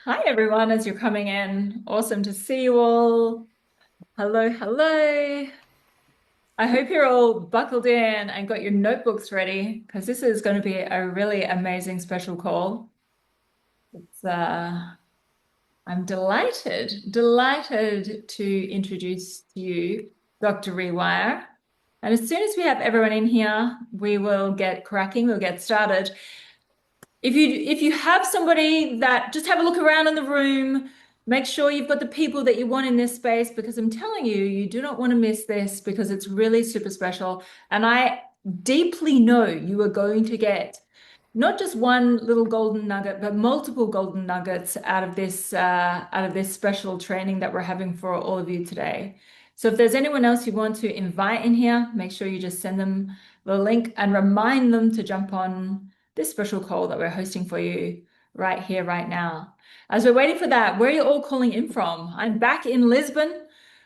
Hi, everyone, as you're coming in. Awesome to see you all. Hello, hello. I hope you're all buckled in and got your notebooks ready because this is going to be a really amazing special call. It's, I'm delighted to introduce to you Dr. Rewire. And as soon as we have everyone in here, we will get cracking, we'll get started. If you have somebody that just have a look around in the room, make sure you've got the people that you want in this space because I'm telling you, you do not want to miss this because it's really super special. And I deeply know you are going to get not just one little golden nugget, but multiple golden nuggets out of this special training that we're having for all of you today. So if there's anyone else you want to invite in here, make sure you just send them the link and remind them to jump on this special call that we're hosting for you right here, right now. As we're waiting for that, where are you all calling in from? I'm back in Lisbon,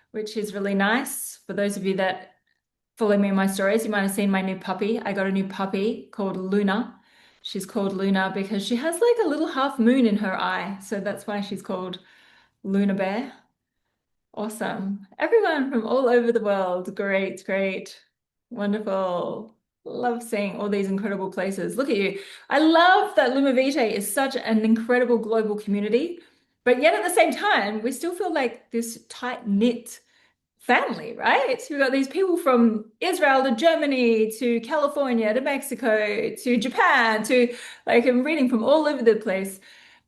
which is really nice. For those of you that follow me in my stories, you might have seen my new puppy. I got a new puppy called Luna. She's called Luna because she has like a little half moon in her eye. So that's why she's called Luna Bear. Awesome. Everyone from all over the world. Great, great. Wonderful. Love seeing all these incredible places. Look at you. I love that LumaVitae is such an incredible global community, but yet at the same time, we still feel like this tight-knit family, right? So we've got these people from Israel to Germany to California to Mexico to Japan to like I'm reading from all over the place.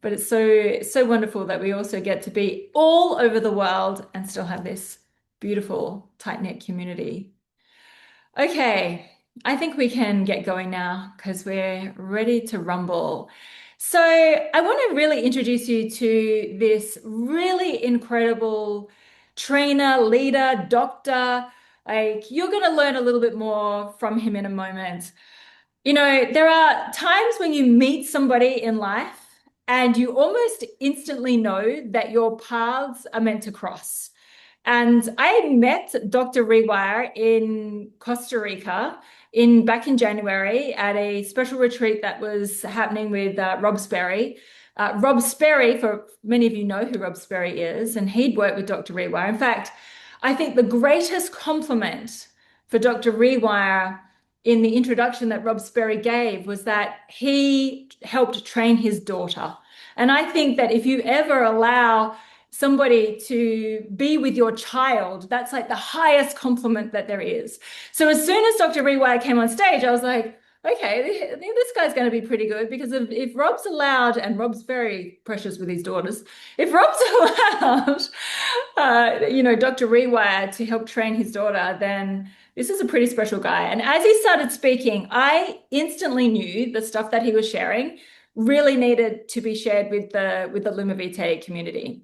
But it's so wonderful that we also get to be all over the world and still have this beautiful tight-knit community. Okay, I think we can get going now because we're ready to rumble. So, I want to really introduce you to this really incredible trainer, leader, doctor. Like, you're going to learn a little bit more from him in a moment. You know, there are times when you meet somebody in life and you almost instantly know that your paths are meant to cross. And I met Dr. Rewire in Costa Rica in back in January at a special retreat that was happening with Rob Sperry. Rob Sperry, for many of you know who Rob Sperry is, and he'd worked with Dr. Rewire. In fact, I think the greatest compliment for Dr. Rewire in the introduction that Rob Sperry gave was that he helped train his daughter. And I think that if you ever allow somebody to be with your child, that's like the highest compliment that there is. So as soon as Dr. Rewire came on stage, I was like, okay, this guy's going to be pretty good because if Rob's allowed, and Rob's very precious with his daughters, if Rob's allowed, Dr. Rewire to help train his daughter, then this is a pretty special guy. And as he started speaking, I instantly knew the stuff that he was sharing really needed to be shared with the LumaVitae community.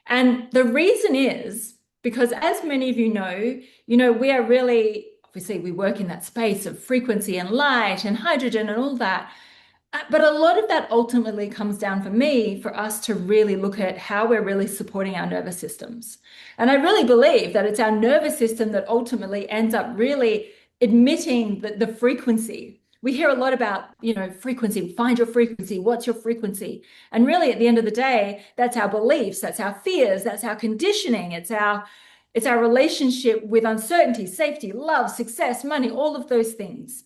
And the reason is because, as many of you know, we are really, obviously, we work in that space of frequency and light and hydrogen and all that. But a lot of that ultimately comes down for me, for us to really look at how we're really supporting our nervous systems. And I really believe that it's our nervous system that ultimately ends up really emitting the frequency. We hear a lot about, frequency, find your frequency, what's your frequency? And really at the end of the day, that's our beliefs, that's our fears, that's our conditioning, it's our relationship with uncertainty, safety, love, success, money, all of those things.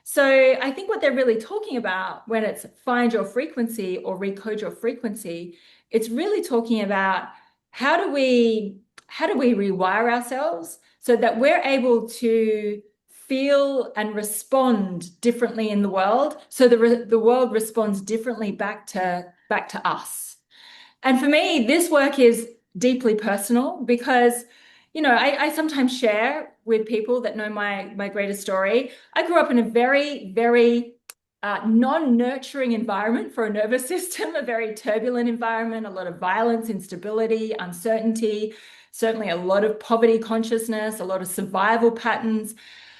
So I think what they're really talking about when it's find your frequency or recode your frequency, it's really talking about how do we rewire ourselves so that we're able to feel and respond differently in the world, so the world responds differently back to us. And for me, this work is deeply personal because, I sometimes share with people that know my greatest story. I grew up in a very, very non-nurturing environment for a nervous system, a very turbulent environment, a lot of violence, instability, uncertainty, certainly a lot of poverty consciousness, a lot of survival patterns.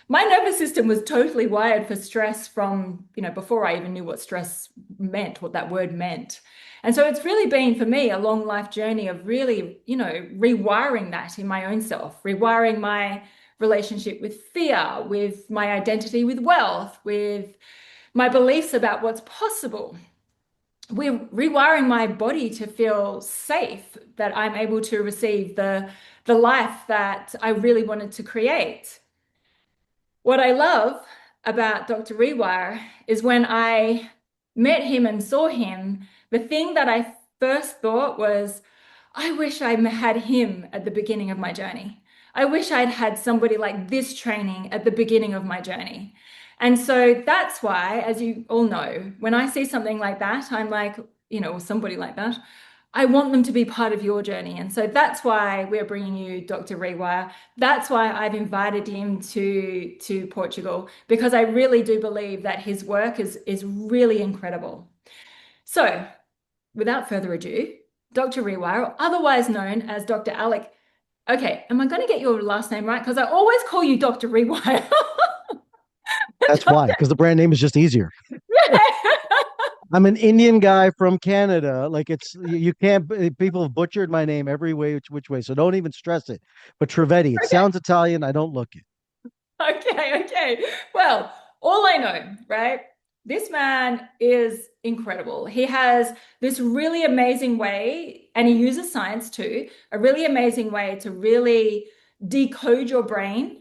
My nervous system was totally wired for stress from, before I even knew what stress meant, what that word meant. And so it's really been for me a long life journey of really, rewiring that in my own self, rewiring my relationship with fear, with my identity with wealth, with my beliefs about what's possible. we're rewiring my body to feel safe, that I'm able to receive the life that I really wanted to create. What I love about Dr. Rewire is when I met him and saw him, the thing that I first thought was, I wish I had him at the beginning of my journey. I wish I'd had somebody like this training at the beginning of my journey. And so that's why, as you all know, when I see something like that, I'm like, somebody like that, I want them to be part of your journey. And so that's why we're bringing you Dr. Rewire. That's why I've invited him to Portugal, because I really do believe that his work is really incredible. So, without further ado, Dr. Rewire, otherwise known as Dr. Alec. Okay, am I going to get your last name right? Because I always call you Dr. Rewire. That's why, because the brand name is just easier. Yeah. I'm an Indian guy from Canada. Like you can't. People have butchered my name every way, which way. So don't even stress it. But Trivedi, it Okay. sounds Italian. I don't look it. Okay, okay. Well, all I know, right? This man is incredible. He has this really amazing way, and he uses science too, a really amazing way to really decode your brain.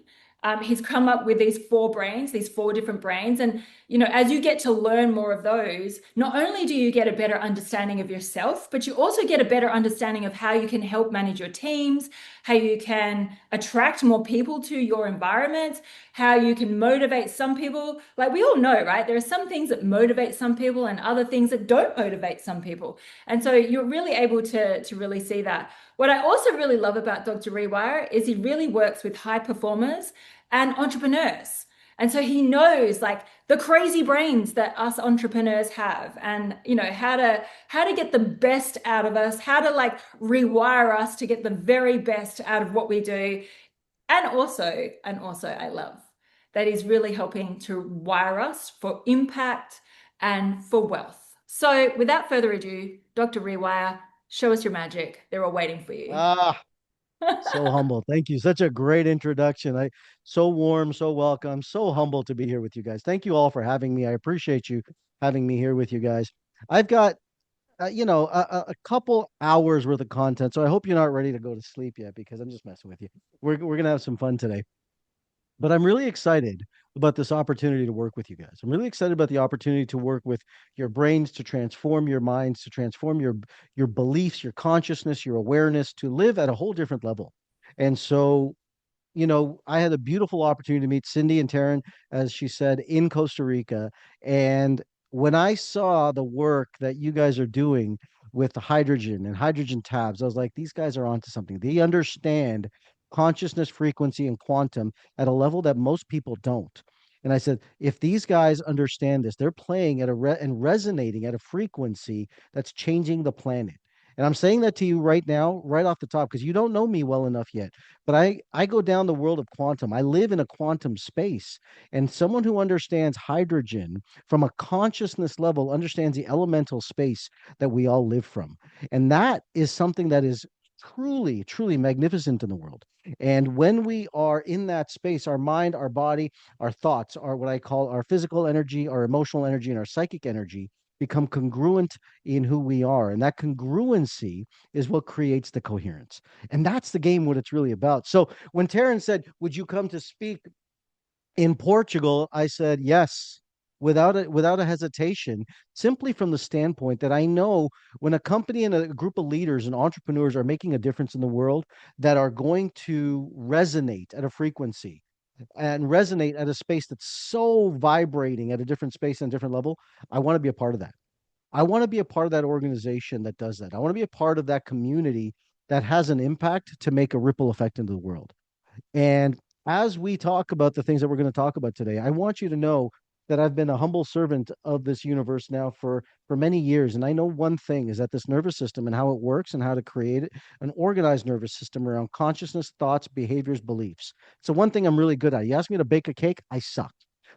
He's come up with these four brains, these four different brains. And, as you get to learn more of those, not only do you get a better understanding of yourself, but you also get a better understanding of how you can help manage your teams, how you can attract more people to your environment, how you can motivate some people. Like we all know, right? There are some things that motivate some people and other things that don't motivate some people. And so you're really able to really see that. What I also really love about Dr. Rewire is he really works with high performers and entrepreneurs. And so he knows like the crazy brains that us entrepreneurs have, and how to get the best out of us, how to like rewire us to get the very best out of what we do. And also, I love that he's really helping to wire us for impact and for wealth. So, without further ado, Dr. Rewire, show us your magic. They're all waiting for you. Ah, so humble. Thank you. Such a great introduction. I so warm, so welcome, so humble to be here with you guys. Thank you all for having me. I appreciate you having me here with you guys. I've got a couple hours worth of content, so I hope you're not ready to go to sleep yet because I'm just messing with you. We're gonna have some fun today. But I'm really excited about this opportunity to work with you guys. I'm really excited about the opportunity to work with your brains, to transform your minds, to transform your beliefs, your consciousness, your awareness, to live at a whole different level. And so I had a beautiful opportunity to meet Cindy and Taryn, as she said, in Costa Rica. And when I saw the work that you guys are doing with the hydrogen and hydrogen tabs, I was like, these guys are onto something. They understand consciousness, frequency, and quantum at a level that most people don't. And I said, if these guys understand this, they're playing at and resonating at a frequency that's changing the planet. And I'm saying that to you right now, right off the top, because you don't know me well enough yet. But I go down the world of quantum. I live in a quantum space. And someone who understands hydrogen from a consciousness level understands the elemental space that we all live from. And that is something that is truly, truly magnificent in the world. And when we are in that space, our mind, our body, our thoughts, are what I call our physical energy, our emotional energy, and our psychic energy become congruent in who we are. And that congruency is what creates the coherence. And that's the game, what it's really about. So when Taryn said, would you come to speak in Portugal? I said, yes, without a hesitation, simply from the standpoint that I know when a company and a group of leaders and entrepreneurs are making a difference in the world that are going to resonate at a frequency and resonate at a space that's so vibrating at a different space and different level, I want to be a part of that. I want to be a part of that organization that does that. I want to be a part of that community that has an impact to make a ripple effect into the world. And as we talk about the things that we're going to talk about today, I want you to know that I've been a humble servant of this universe now for many years. And I know one thing is that this nervous system and how it works and how to create an organized nervous system around consciousness, thoughts, behaviors, beliefs. So one thing I'm really good at. You ask me to bake a cake, I suck.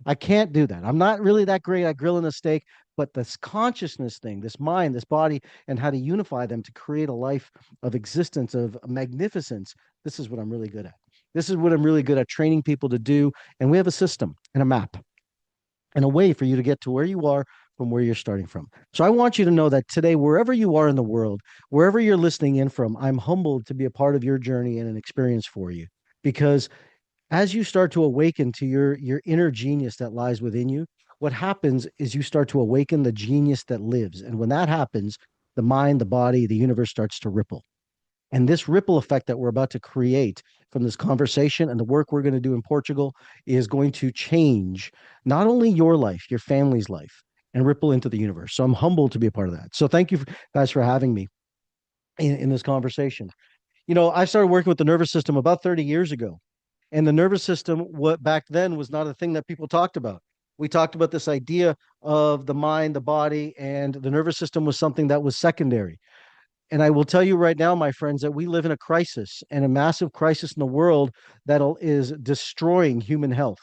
I can't do that. I'm not really that great at grilling a steak, but this consciousness thing, this mind, this body, and how to unify them to create a life of existence, of magnificence, this is what I'm really good at. This is what I'm really good at training people to do. And we have a system and a map and a way for you to get to where you are from where you're starting from. So I want you to know that today, wherever you are in the world, wherever you're listening in from, I'm humbled to be a part of your journey and an experience for you. Because as you start to awaken to your inner genius that lies within you, what happens is you start to awaken the genius that lives. And when that happens, the mind, the body, the universe starts to ripple. And this ripple effect that we're about to create from this conversation and the work we're going to do in Portugal is going to change not only your life, your family's life, and ripple into the universe. So I'm humbled to be a part of that. So thank you guys for having me in this conversation. I started working with the nervous system about 30 years ago. And the nervous system, what back then was not a thing that people talked about. We talked about this idea of the mind, the body, and the nervous system was something that was secondary. And I will tell you right now, my friends, that we live in a crisis and a massive crisis in the world that is destroying human health.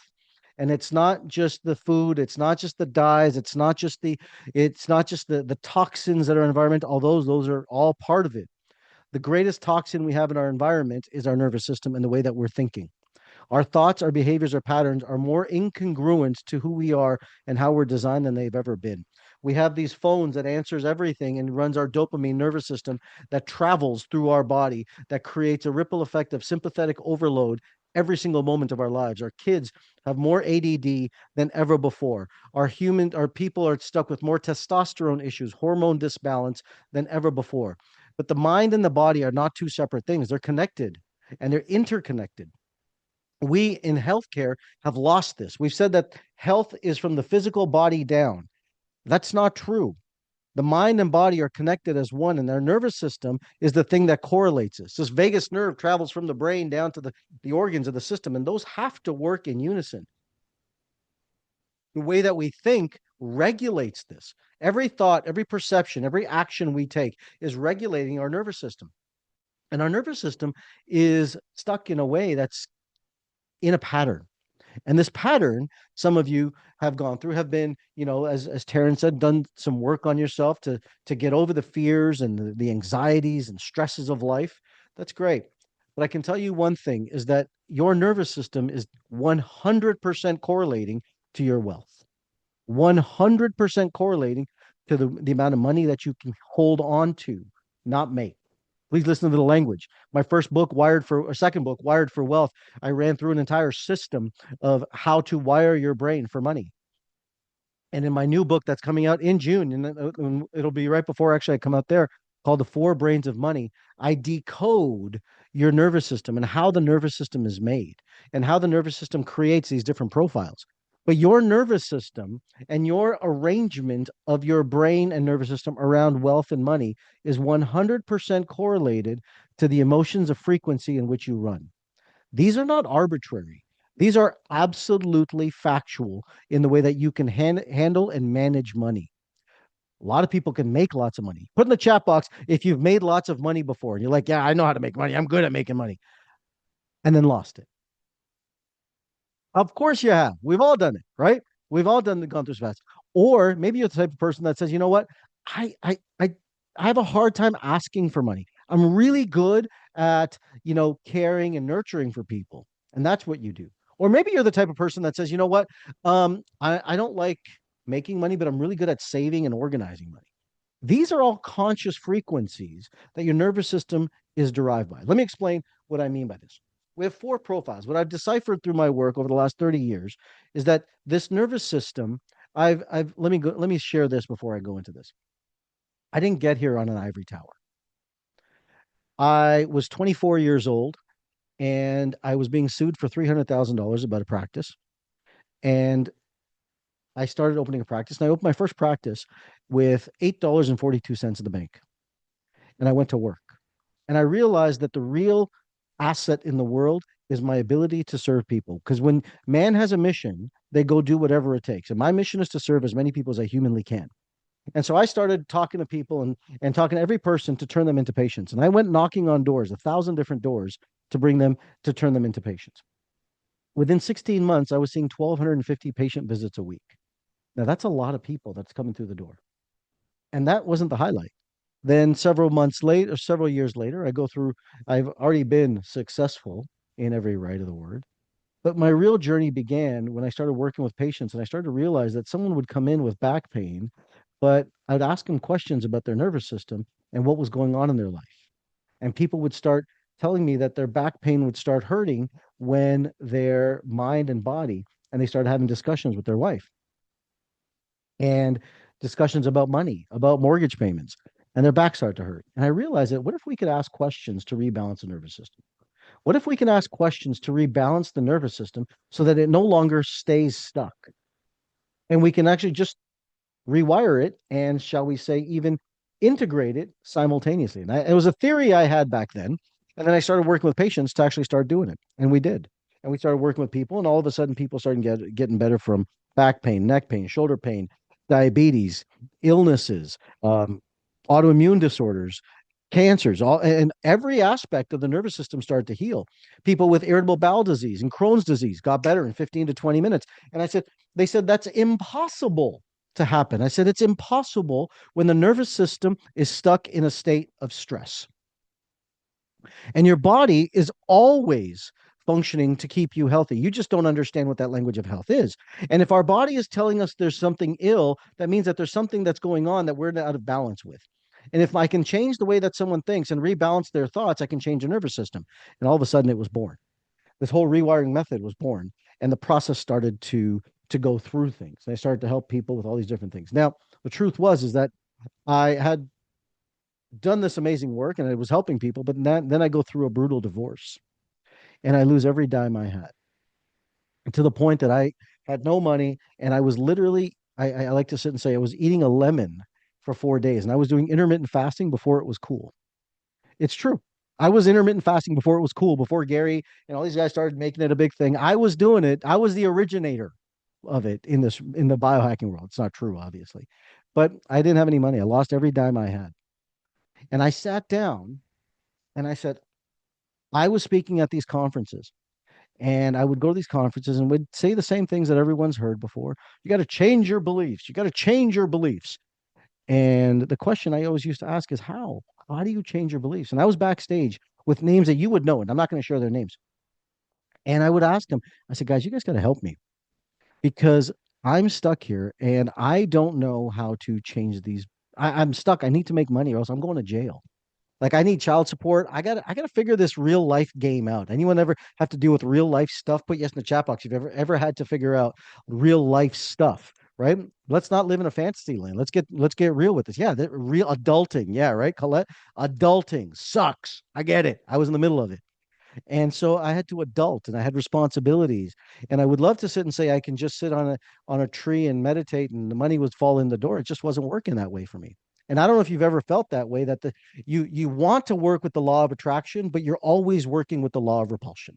And it's not just the food, it's not just the dyes, it's not just the toxins that are in the environment, although those are all part of it. The greatest toxin we have in our environment is our nervous system and the way that we're thinking. Our thoughts, our behaviors, our patterns are more incongruent to who we are and how we're designed than they've ever been. We have these phones that answers everything and runs our dopamine nervous system that travels through our body, that creates a ripple effect of sympathetic overload every single moment of our lives. Our kids have more ADD than ever before. Our people are stuck with more testosterone issues, hormone disbalance than ever before. But the mind and the body are not two separate things. They're connected and they're interconnected. We in healthcare have lost this. We've said that health is from the physical body down. That's not true. The mind and body are connected as one, and their nervous system is the thing that correlates this. This vagus nerve travels from the brain down to the organs of the system, and those have to work in unison. The way that we think regulates this. Every thought, every perception, every action we take is regulating our nervous system. And our nervous system is stuck in a way that's in a pattern. And this pattern, some of you have gone through, have been, as Taryn said, done some work on yourself to get over the fears and the anxieties and stresses of life. That's great. But I can tell you one thing is that your nervous system is 100% correlating to your wealth. 100% correlating to the amount of money that you can hold on to, not make. Please listen to the language. My first book, second book, Wired for Wealth, I ran through an entire system of how to wire your brain for money. And in my new book that's coming out in June, and it'll be right before actually I come out there, called The Four Brains of Money, I decode your nervous system and how the nervous system is made and how the nervous system creates these different profiles. But your nervous system and your arrangement of your brain and nervous system around wealth and money is 100% correlated to the emotions of frequency in which you run. These are not arbitrary. These are absolutely factual in the way that you can handle and manage money. A lot of people can make lots of money. Put in the chat box if you've made lots of money before and you're like, yeah, I know how to make money. I'm good at making money. And then lost it. Of course you have. We've all done it, right? We've all gone through fast. Or maybe you're the type of person that says, you know what? I I I I have a hard time asking for money. I'm really good at, caring and nurturing for people. And that's what you do. Or maybe you're the type of person that says, you know what? I don't like making money, but I'm really good at saving and organizing money. These are all conscious frequencies that your nervous system is derived by. Let me explain what I mean by this. We have four profiles. What I've deciphered through my work over the last 30 years is that this nervous system, let me share this before I go into this. I didn't get here on an ivory tower. I was 24 years old and I was being sued for $300,000 about a practice. And I started opening a practice, and I opened my first practice with $8.42 in the bank. And I went to work. And I realized that the real asset in the world is my ability to serve people. Because when man has a mission, they go do whatever it takes. And my mission is to serve as many people as I humanly can. And so I started talking to people and talking to every person to turn them into patients. And I went knocking on doors, 1,000 different doors to turn them into patients. Within 16 months, I was seeing 1,250 patient visits a week. Now that's a lot of people that's coming through the door. And that wasn't the highlight. Then several years later, I've already been successful in every right of the word. But my real journey began when I started working with patients and I started to realize that someone would come in with back pain, but I'd ask them questions about their nervous system and what was going on in their life. And people would start telling me that their back pain would start hurting when their mind and body, and they started having discussions with their wife and discussions about money, about mortgage payments, and their back started to hurt. And I realized that what if we could ask questions to rebalance the nervous system? What if we can ask questions to rebalance the nervous system so that it no longer stays stuck? And we can actually just rewire it and, shall we say, even integrate it simultaneously. And it was a theory I had back then. And then I started working with patients to actually start doing it. And we did. And we started working with people, and all of a sudden, people started getting better from back pain, neck pain, shoulder pain, diabetes, illnesses, autoimmune disorders, cancers, all and every aspect of the nervous system started to heal. People with irritable bowel disease and Crohn's disease got better in 15 to 20 minutes. And I said, they said that's impossible to happen. I said, it's impossible when the nervous system is stuck in a state of stress. And your body is always functioning to keep you healthy. You just don't understand what that language of health is. And if our body is telling us there's something ill, that means that there's something that's going on that we're out of balance with. And if I can change the way that someone thinks and rebalance their thoughts, I can change the nervous system. And all of a sudden it was born. This whole rewiring method was born. And the process started to go through things. I started to help people with all these different things. Now, the truth was is that I had done this amazing work and it was helping people, but then I go through a brutal divorce and I lose every dime I had to the point that I had no money. And I was literally, I like to sit and say, I was eating a lemon for 4 days and I was doing intermittent fasting before it was cool. It's true. I was intermittent fasting before it was cool, before Gary and all these guys started making it a big thing. I was doing it. I was the originator of it in the biohacking world. It's not true, obviously. But I didn't have any money. I lost every dime I had. And I sat down and I said, I was speaking at these conferences and I would go to these conferences and would say the same things that everyone's heard before. You got to change your beliefs. You got to change your beliefs. And the question I always used to ask is how? How do you change your beliefs? And I was backstage with names that you would know, and I'm not going to share their names. And I would ask them, I said, guys, you guys got to help me because I'm stuck here and I don't know how to change these. I'm stuck. I need to make money or else I'm going to jail. Like I need child support. I gotta figure this real life game out. Anyone ever have to deal with real life stuff? Put yes in the chat box. If you've ever had to figure out real life stuff, right? Let's not live in a fantasy land. Let's get real with this. Yeah, real adulting. Yeah, right, Colette. Adulting sucks. I get it. I was in the middle of it. And so I had to adult and I had responsibilities. And I would love to sit and say I can just sit on a tree and meditate and the money would fall in the door. It just wasn't working that way for me. And I don't know if you've ever felt that way, that you want to work with the law of attraction, but you're always working with the law of repulsion.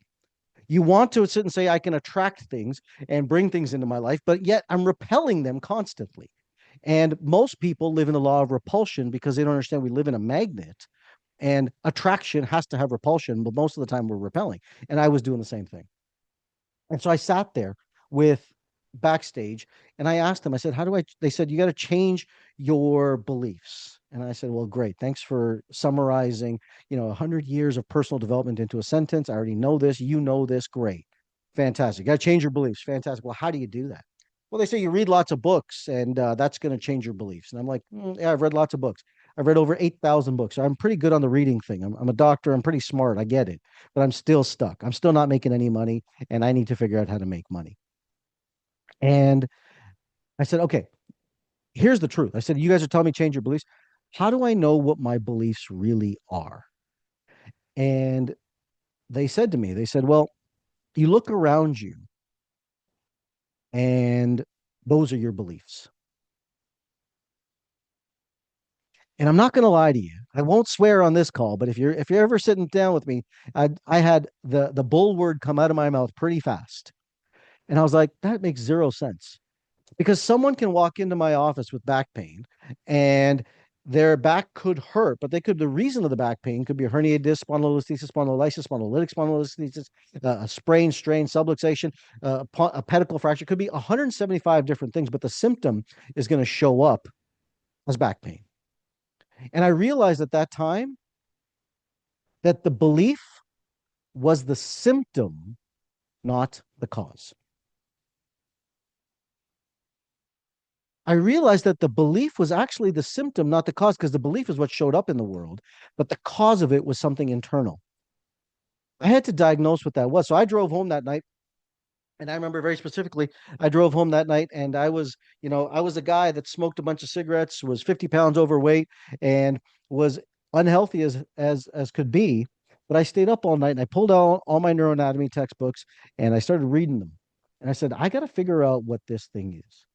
You want to sit and say, I can attract things and bring things into my life, but yet I'm repelling them constantly. And most people live in the law of repulsion because they don't understand we live in a magnet and attraction has to have repulsion, but most of the time we're repelling. And I was doing the same thing. And so I sat there with backstage and I asked them, I said, how do I, they said, you got to change your beliefs. And I said, well, great. Thanks for summarizing, 100 years of personal development into a sentence. I already know this. You know this. Great. Fantastic. Got to change your beliefs. Fantastic. Well, how do you do that? Well, they say you read lots of books and that's going to change your beliefs. And I'm like, yeah, I've read lots of books. I've read over 8,000 books. So I'm pretty good on the reading thing. I'm a doctor. I'm pretty smart. I get it. But I'm still stuck. I'm still not making any money and I need to figure out how to make money. And I said, okay, here's the truth. I said, you guys are telling me change your beliefs. How do I know what my beliefs really are? And they said to me, they said, well, you look around you and those are your beliefs. And I'm not going to lie to you. I won't swear on this call, but if you're ever sitting down with me, I had the bull word come out of my mouth pretty fast. And I was like, that makes zero sense. Because someone can walk into my office with back pain and their back could hurt, but the reason of the back pain could be a herniated disc, spondylolisthesis, spondylolysis, spondylolytic spondylolisthesis, a sprain, strain, subluxation, a pedicle fracture. It could be 175 different things, but the symptom is going to show up as back pain. And I realized at that time that the belief was the symptom not the cause. I realized that the belief was actually the symptom, not the cause, because the belief is what showed up in the world, but the cause of it was something internal. I had to diagnose what that was. So I drove home that night. And I remember very specifically, I drove home that night and I was a guy that smoked a bunch of cigarettes, was 50 pounds overweight, and was unhealthy as could be. But I stayed up all night and I pulled out all my neuroanatomy textbooks and I started reading them. And I said, I got to figure out what this thing is.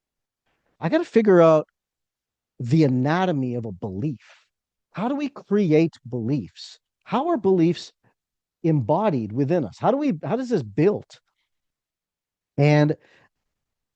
I got to figure out the anatomy of a belief. How do we create beliefs? How are beliefs embodied within us? How does this build? And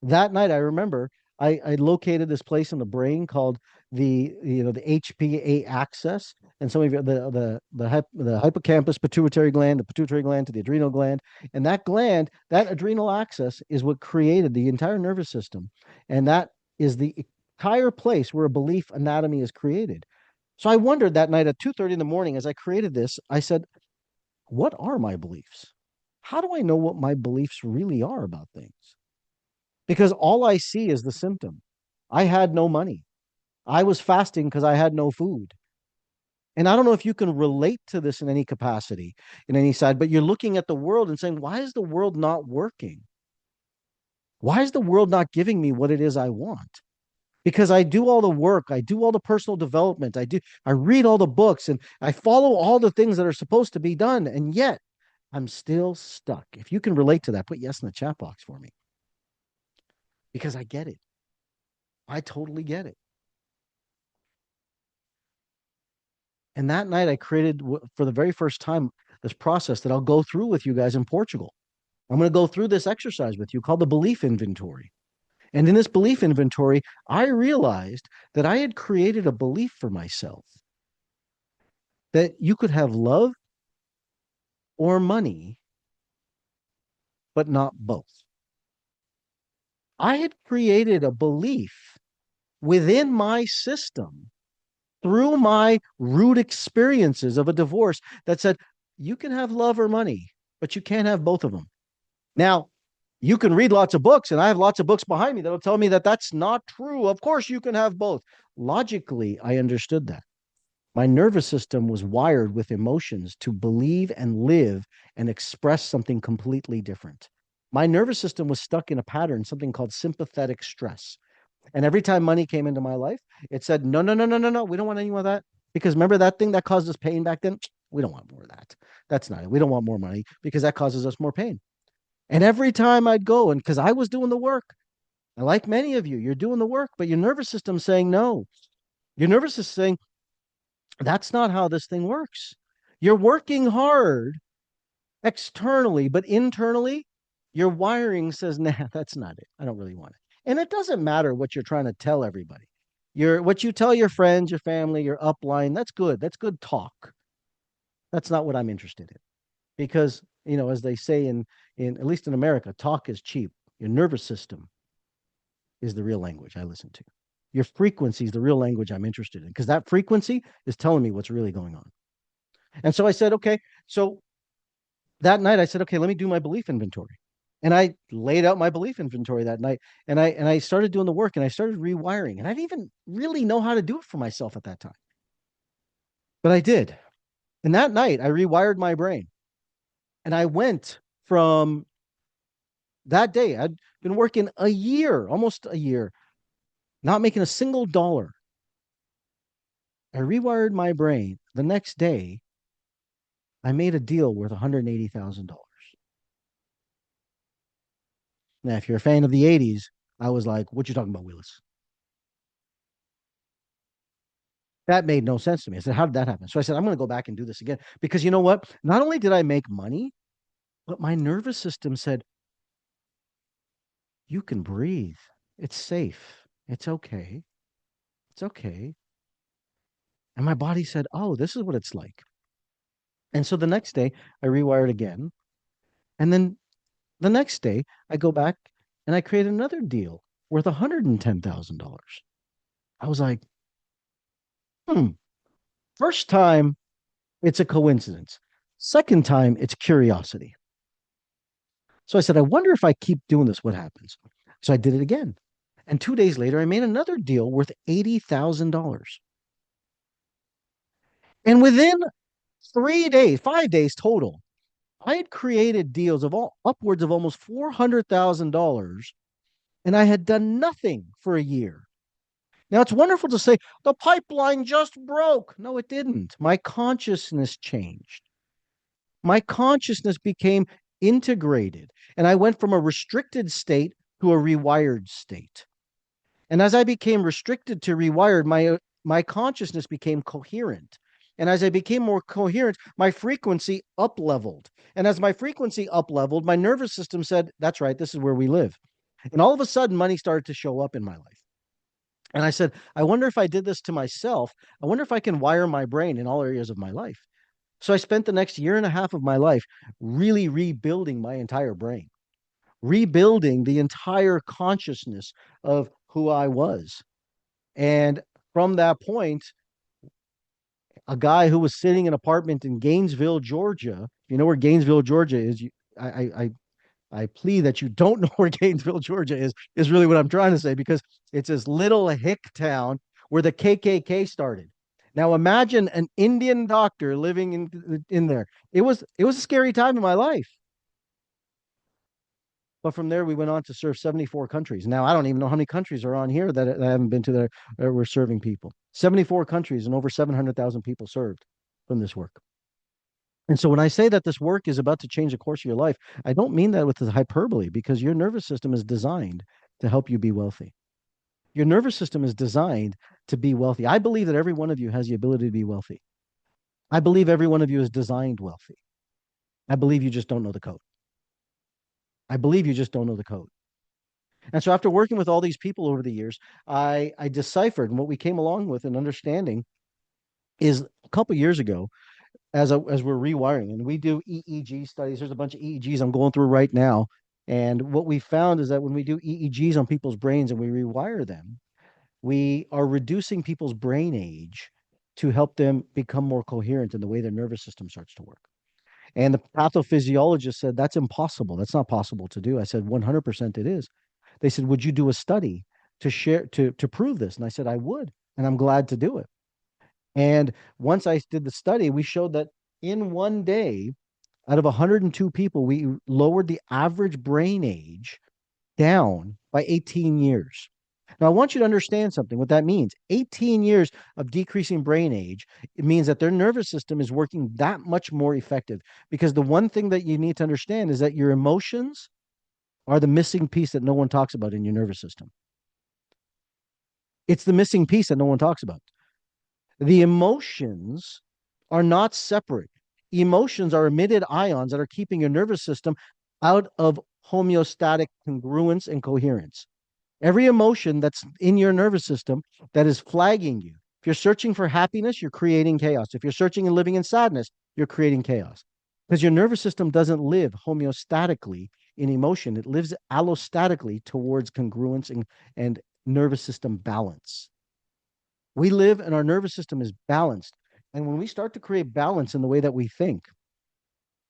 that night I remember I located this place in the brain called the HPA axis. And some of you the hippocampus pituitary gland to the adrenal gland. And that gland, that adrenal axis is what created the entire nervous system. And that is the entire place where a belief anatomy is created. So I wondered that night at 2:30 in the morning as I created this, I said, what are my beliefs? How do I know what my beliefs really are about things? Because all I see is the symptom. I had no money. I was fasting because I had no food. And I don't know if you can relate to this in any capacity, in any side, but you're looking at the world and saying, why is the world not working? Why is the world not giving me what it is I want? Because I do all the work, I do all the personal development, I read all the books and I follow all the things that are supposed to be done, and yet I'm still stuck. If you can relate to that, put yes in the chat box for me. Because I get it. I totally get it. And that night, I created for the very first time this process that I'll go through with you guys in Portugal. I'm going to go through this exercise with you called the belief inventory. And in this belief inventory, I realized that I had created a belief for myself that you could have love or money, but not both. I had created a belief within my system through my root experiences of a divorce that said, you can have love or money, but you can't have both of them. Now, you can read lots of books, and I have lots of books behind me that'll tell me that that's not true. Of course, you can have both. Logically, I understood that. My nervous system was wired with emotions to believe and live and express something completely different. My nervous system was stuck in a pattern, something called sympathetic stress. And every time money came into my life, it said, no, no, no, no, no, no. We don't want any more of that. Because remember that thing that caused us pain back then? We don't want more of that. That's not it. We don't want more money because that causes us more pain. And every time I'd go, and because I was doing the work, and like many of you, you're doing the work, but your nervous system's saying no. Your nervous system saying, that's not how this thing works. You're working hard externally, but internally, your wiring says, nah, that's not it. I don't really want it. And it doesn't matter what you're trying to tell everybody. What you tell your friends, your family, your upline, that's good. That's good talk. That's not what I'm interested in. Because, as they say in at least in America, talk is cheap. Your nervous system is the real language I listen to. Your frequency is the real language I'm interested in because that frequency is telling me what's really going on. And so I said, okay. So that night I said, okay, let me do my belief inventory. And I laid out my belief inventory that night and I started doing the work and I started rewiring. And I didn't even really know how to do it for myself at that time. But I did. And that night I rewired my brain. And I went from that day, I'd been working a year, almost a year, not making a single dollar. I rewired my brain. The next day, I made a deal worth $180,000. Now, if you're a fan of the 80s, I was like, what you talking about, Willis? That made no sense to me. I said, how did that happen? So I said, I'm going to go back and do this again. Because you know what? Not only did I make money, but my nervous system said, you can breathe. It's safe. It's okay. It's okay. And my body said, oh, this is what it's like. And so the next day, I rewired again. And then the next day, I go back and I create another deal worth $110,000. I was like, hmm, first time, it's a coincidence. Second time, it's curiosity. So I said, I wonder if I keep doing this, what happens? So I did it again. And 2 days later, I made another deal worth $80,000. And within 3 days, 5 days total, I had created deals of all upwards of almost $400,000, and I had done nothing for a year. Now it's wonderful to say the pipeline just broke. No, it didn't. My consciousness changed. My consciousness became integrated, and I went from a restricted state to a rewired state. And as I became restricted to rewired, my consciousness became coherent. And as I became more coherent, my frequency up leveled. And as my frequency up leveled, my nervous system said, that's right, this is where we live. And all of a sudden, money started to show up in my life. And I said, I wonder if I did this to myself. I wonder if I can wire my brain in all areas of my life. So I spent the next year and a half of my life really rebuilding my entire brain, rebuilding the entire consciousness of who I was. And from that point, a guy who was sitting in an apartment in Gainesville, Georgia, you know where Gainesville, Georgia is. I, I, I plead that you don't know where Gainesville, Georgia is really what I'm trying to say, because it's this little hick town where the KKK started. Now imagine an Indian doctor living in there. It was a scary time in my life. But from there, we went on to serve 74 countries. Now, I don't even know how many countries are on here that I haven't been to that we're serving people. 74 countries and over 700,000 people served from this work. And so when I say that this work is about to change the course of your life, I don't mean that with the hyperbole, because your nervous system is designed to help you be wealthy. Your nervous system is designed to be wealthy. I believe that every one of you has the ability to be wealthy. I believe every one of you is designed wealthy. I believe you just don't know the code. I believe you just don't know the code. And so after working with all these people over the years, I deciphered, and what we came along with an understanding is a couple years ago, as we're rewiring, and we do EEG studies. There's a bunch of EEGs I'm going through right now. And what we found is that when we do EEGs on people's brains and we rewire them, we are reducing people's brain age to help them become more coherent in the way their nervous system starts to work. And the pathophysiologist said, that's impossible. That's not possible to do. I said, 100% it is. They said, would you do a study to share, to prove this? And I said, I would. And I'm glad to do it. And once I did the study, we showed that in one day, out of 102 people, we lowered the average brain age down by 18 years. Now, I want you to understand something, what that means. 18 years of decreasing brain age, it means that their nervous system is working that much more effective. Because the one thing that you need to understand is that your emotions are the missing piece that no one talks about in your nervous system. It's the missing piece that no one talks about. The emotions are not separate. Emotions are emitted ions that are keeping your nervous system out of homeostatic congruence and coherence. Every emotion that's in your nervous system that is flagging you. If you're searching for happiness, you're creating chaos. If you're searching and living in sadness, you're creating chaos. Because your nervous system doesn't live homeostatically in emotion, it lives allostatically towards congruence and nervous system balance. We live and our nervous system is balanced. And when we start to create balance in the way that we think,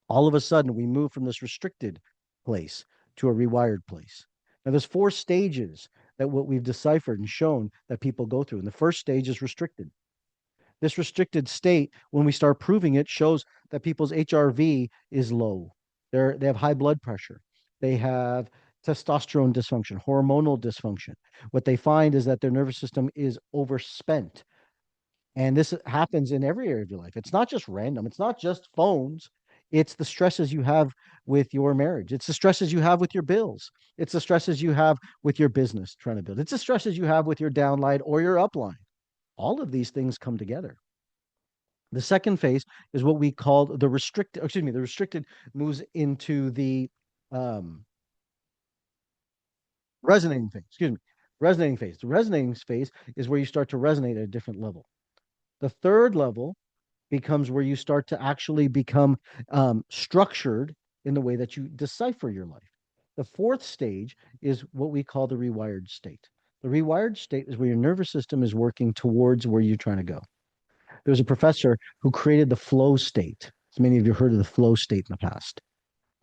all of a sudden we move from this restricted place to a rewired place. Now, there's 4 stages that what we've deciphered and shown that people go through. And the first stage is restricted. This restricted state, when we start proving it, shows that people's HRV is low. They have high blood pressure. They have testosterone dysfunction, hormonal dysfunction. What they find is that their nervous system is overspent. And this happens in every area of your life. It's not just random. It's not just phones. It's the stresses you have with your marriage. It's the stresses you have with your bills. It's the stresses you have with your business trying to build. It's the stresses you have with your downline or your upline. All of these things come together. The second phase is what we call the restricted, excuse me, the restricted moves into the resonating phase, excuse me, resonating phase. The resonating phase is where you start to resonate at a different level. The third level becomes where you start to actually become structured in the way that you decipher your life. The fourth stage is what we call the rewired state. The rewired state is where your nervous system is working towards where you're trying to go. There's a professor who created the flow state. So many of you heard of the flow state in the past.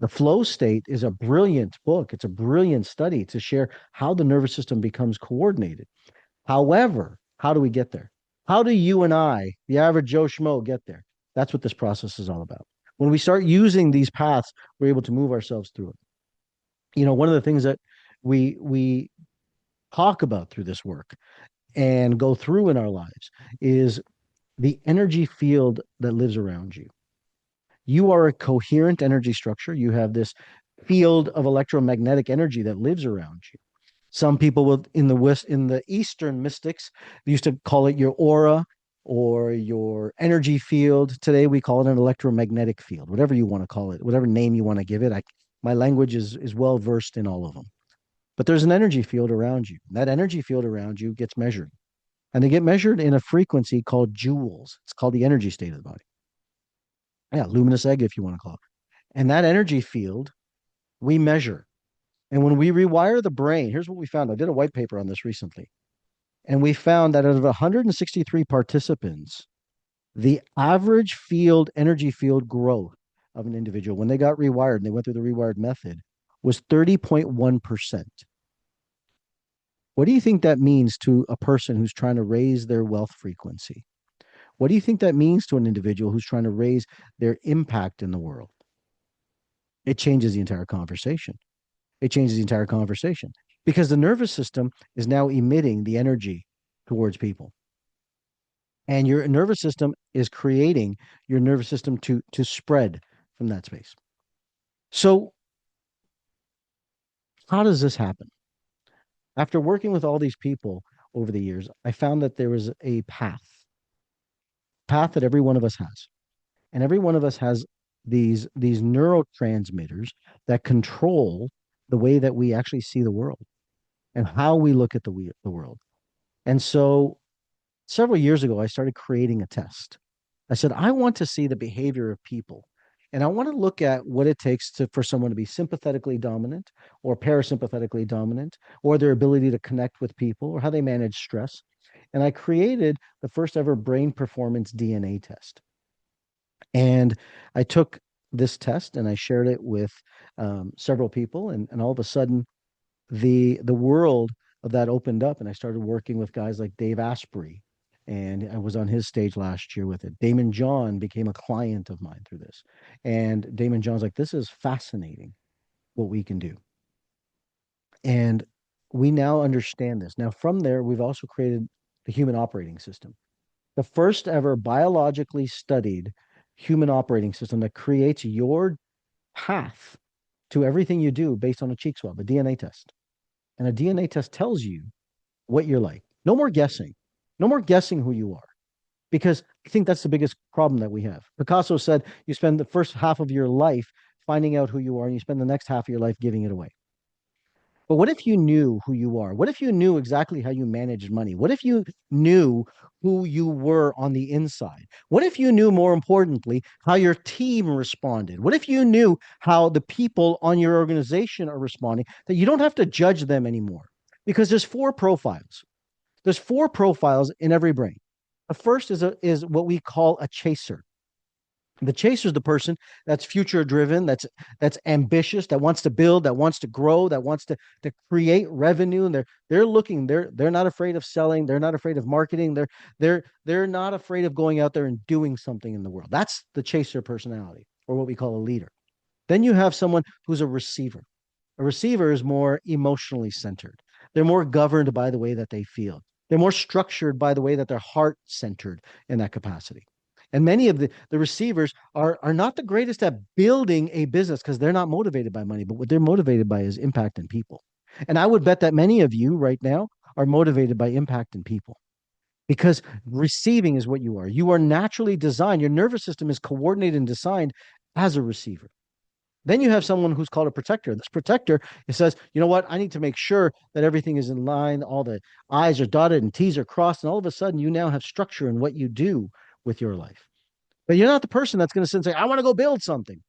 The flow state is a brilliant book. It's a brilliant study to share how the nervous system becomes coordinated. However, how do we get there? How do you and I, the average Joe Schmo, get there? That's what this process is all about. When we start using these paths, we're able to move ourselves through it. One of the things that we talk about through this work and go through in our lives is the energy field that lives around you. You are a coherent energy structure. You have this field of electromagnetic energy that lives around you. Some people will in the Eastern mystics, they used to call it your aura or your energy field. Today we call it an electromagnetic field, whatever you want to call it, whatever name you want to give it. My language is well versed in all of them. But there's an energy field around you. That energy field around you gets measured. And they get measured in a frequency called joules. It's called the energy state of the body. Yeah, luminous egg, if you want to call it. And that energy field we measure. And when we rewire the brain, here's what we found. I did a white paper on this recently. And we found that out of 163 participants, the average energy field growth of an individual, when they got rewired and they went through the rewired method, was 30.1%. What do you think that means to a person who's trying to raise their wealth frequency? What do you think that means to an individual who's trying to raise their impact in the world? It changes the entire conversation. It changes the entire conversation because the nervous system is now emitting the energy towards people. And your nervous system is creating your nervous system to spread from that space. So, how does this happen? After working with all these people over the years, I found that there was a path that every one of us has. And every one of us has these neurotransmitters that control the way that we actually see the world and how we look at the world. And so several years ago, I started creating a test. I said, I want to see the behavior of people. And I want to look at what it takes for someone to be sympathetically dominant or parasympathetically dominant, or their ability to connect with people, or how they manage stress. And I created the first ever brain performance DNA test. And I took this test and I shared it with several people, and all of a sudden, the world of that opened up, and I started working with guys like Dave Asprey, and I was on his stage last year with it. Damon John became a client of mine through this, and Damon John's like, "This is fascinating, what we can do," and we now understand this. Now, from there, we've also created the human operating system, the first ever biologically studied human operating system that creates your path to everything you do based on a cheek swab, a DNA test. And a DNA test tells you what you're like. No more guessing. No more guessing who you are. Because I think that's the biggest problem that we have. Picasso said you spend the first half of your life finding out who you are, and you spend the next half of your life giving it away. But what if you knew who you are? What if you knew exactly how you managed money? What if you knew who you were on the inside? What if you knew, more importantly, how your team responded? What if you knew how the people on your organization are responding, that you don't have to judge them anymore? Because there's four profiles. There's four profiles in every brain. The first is what we call a chaser. The chaser is the person that's future driven, that's ambitious, that wants to build, that wants to grow, that wants to create revenue. And they're not afraid of selling, they're not afraid of marketing, they're not afraid of going out there and doing something in the world. That's the chaser personality, or what we call a leader. Then you have someone who's a receiver. A receiver is more emotionally centered. They're more governed by the way that they feel. They're more structured by the way that they're heart centered in that capacity. And many of the receivers are not the greatest at building a business because they're not motivated by money, but what they're motivated by is impact in people. And I would bet that many of you right now are motivated by impact in people because receiving is what you are. You are naturally designed. Your nervous system is coordinated and designed as a receiver. Then you have someone who's called a protector. This protector, it says, you know what? I need to make sure that everything is in line, all the I's are dotted and T's are crossed. And all of a sudden, you now have structure in what you do with your life. But you're not the person that's going to sit and say, I want to go build something.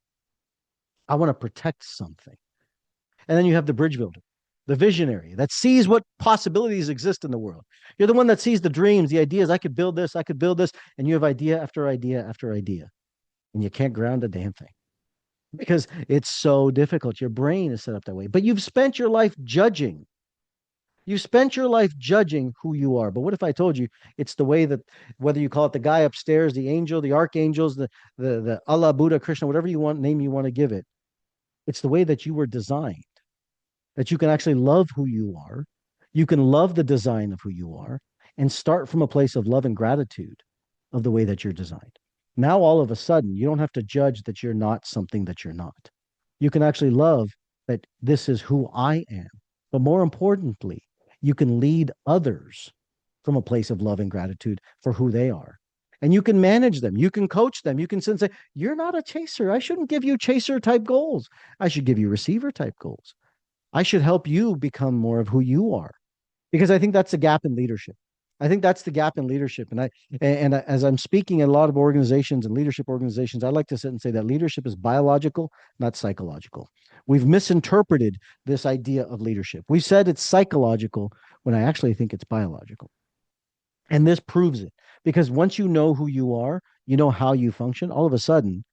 I want to protect something. And then you have the bridge builder, the visionary that sees what possibilities exist in the world. You're the one that sees the dreams, the ideas. I could build this, I could build this. And you have idea after idea after idea. And you can't ground a damn thing. because it's so difficult. Your brain is set up that way. But you've spent your life judging. You spent your life judging who you are. But what if I told you it's the way that, whether you call it the guy upstairs, the angel, the archangels, the Allah, Buddha, Krishna, whatever you want name you want to give it, it's the way that you were designed, that you can actually love who you are. You can love the design of who you are and start from a place of love and gratitude of the way that you're designed. Now, all of a sudden, you don't have to judge that you're not something that you're not. You can actually love that this is who I am. But more importantly, you can lead others from a place of love and gratitude for who they are. And you can manage them. You can coach them. You can say, you're not a chaser. I shouldn't give you chaser type goals. I should give you receiver type goals. I should help you become more of who you are, because I think that's the gap in leadership. I think that's the gap in leadership. And as I'm speaking in a lot of organizations and leadership organizations, I like to sit and say that leadership is biological, not psychological. We've misinterpreted this idea of leadership. We said it's psychological when I actually think it's biological. And this proves it, because once you know who you are, you know how you function, all of a sudden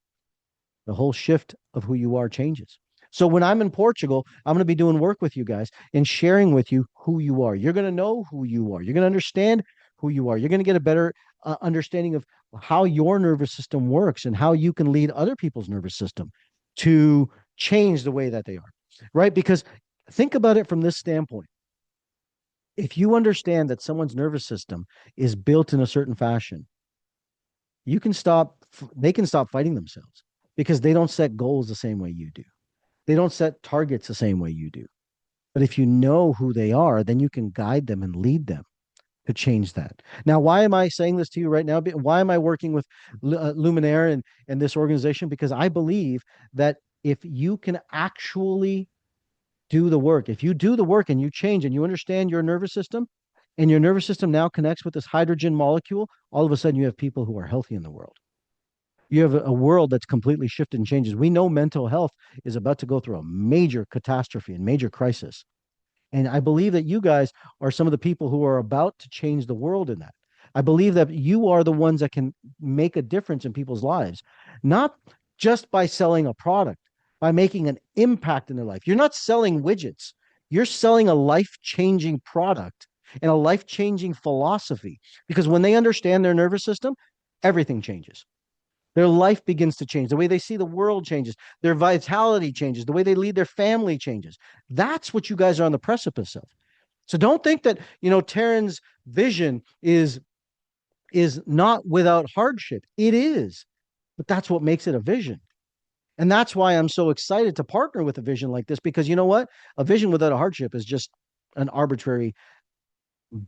the whole shift of who you are changes. So when I'm in Portugal, I'm going to be doing work with you guys and sharing with you who you are. You're going to know who you are. You're going to understand who you are. You're going to get a better understanding of how your nervous system works and how you can lead other people's nervous system to change the way that they are, right? Because think about it from this standpoint. If you understand that someone's nervous system is built in a certain fashion, you can stop, they can stop fighting themselves because they don't set goals the same way you do. They don't set targets the same way you do. But if you know who they are, then you can guide them and lead them to change that. Now, why am I saying this to you right now? Why am I working with Luminaire and this organization? Because I believe that if you can actually do the work, if you do the work and you change and you understand your nervous system, and your nervous system now connects with this hydrogen molecule, all of a sudden you have people who are healthy in the world. You have a world that's completely shifted and changes. We know mental health is about to go through a major catastrophe and major crisis. And I believe that you guys are some of the people who are about to change the world in that. I believe that you are the ones that can make a difference in people's lives, not just by selling a product, by making an impact in their life. You're not selling widgets, you're selling a life changing product and a life changing philosophy. Because when they understand their nervous system, everything changes. Their life begins to change. The way they see the world changes. Their vitality changes. The way they lead their family changes. That's what you guys are on the precipice of. So don't think that, Taryn's vision is not without hardship. It is, but that's what makes it a vision. And that's why I'm so excited to partner with a vision like this, because you know what? A vision without a hardship is just an arbitrary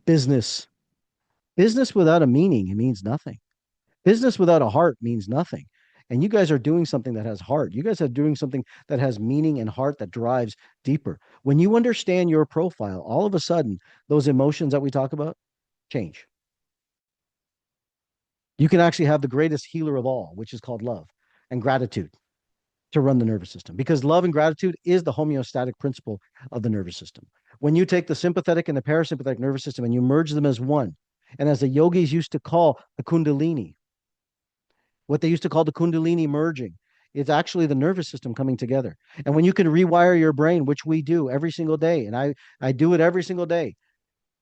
business. Business without a meaning, it means nothing. Business without a heart means nothing. And you guys are doing something that has heart. You guys are doing something that has meaning and heart that drives deeper. When you understand your profile, all of a sudden, those emotions that we talk about change. You can actually have the greatest healer of all, which is called love and gratitude, to run the nervous system, because love and gratitude is the homeostatic principle of the nervous system. When you take the sympathetic and the parasympathetic nervous system and you merge them as one, and as the yogis used to call the kundalini, what they used to call the kundalini merging, it's actually the nervous system coming together. And when you can rewire your brain, which we do every single day, and I do it every single day,